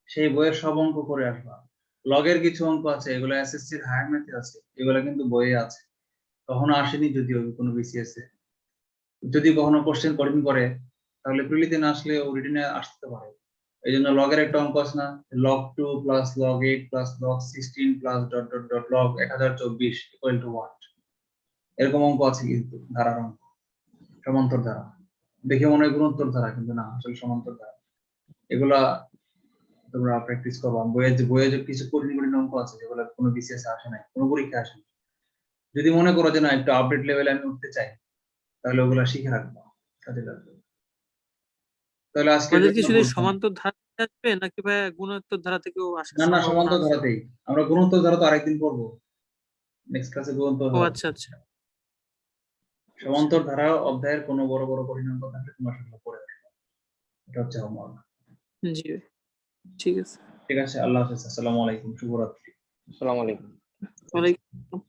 সেই বইয়ের সব অঙ্ক করে আসবা। লগের কিছু অঙ্ক আছে, এগুলো এসএসসির হায়ার ম্যাথে আছে, এগুলো কিন্তু বইয়ে আছে, কখনো আসেনি যদিও কোনো বিসিএস এ। যদি কখনো কোশ্চেন কঠিন করে তাহলে প্রিলিতে না আসলে ও রিটেনে আসতে পারে। এই জন্য লগের একটা অঙ্ক আছে না, log 2 plus log 8 plus log 16 plus dot dot dot log 1024 equal to 1, এরকম অঙ্ক আছে কিন্তু ধারার অঙ্ক, সমান্তর ধারা। দেখে মনে হয় গুণোত্তর ধারা, কিন্তু না, আসলে সমান্তর ধারা। এগুলা তোমরা প্র্যাকটিস করবা। বইয়ে যে কিছু কঠিন কঠিন অঙ্ক আছে যেগুলো কোনো বিসিএস এ আসে নাই, কোনো পরীক্ষা আসে নাই। যদি মনে করো যে না একটু আপডেট লেভেলে আমি উঠতে চাই, তাহলে ওগুলা শিখে রাখবা, কাজে লাগবে। তাহলে আজকের আমাদের কি জন্য শুধু এই বুঝলাম। সমান্তর ধারা থেকে আসবে নাকি ভাই গুণোত্তর ধারা থেকেও আসার না না, সম্ভাবনা সমান্তর আছে? ধারাতেই। আমরা গুণোত্তর ধারা তো আরেকদিন পড়বো, নেক্সট ক্লাসে গুণোত্তর ও ধারা। আচ্ছা আচ্ছা। সমান্তর ধারা অধ্যায়ের কোনো বড় বড় কঠিন অঙ্ক থাকলে তোমার সেগুলো পড়ে আসবে, এটা হচ্ছে হোমওয়ার্ক। জি ভাই, ঠিক আছে। ঠিক আছে, আল্লাহ হাফেজ, আসসালামু আলাইকুম, শুভরাত্রি। আসসালামু আলাইকুম। ওয়ালাইকুম আসসালাম।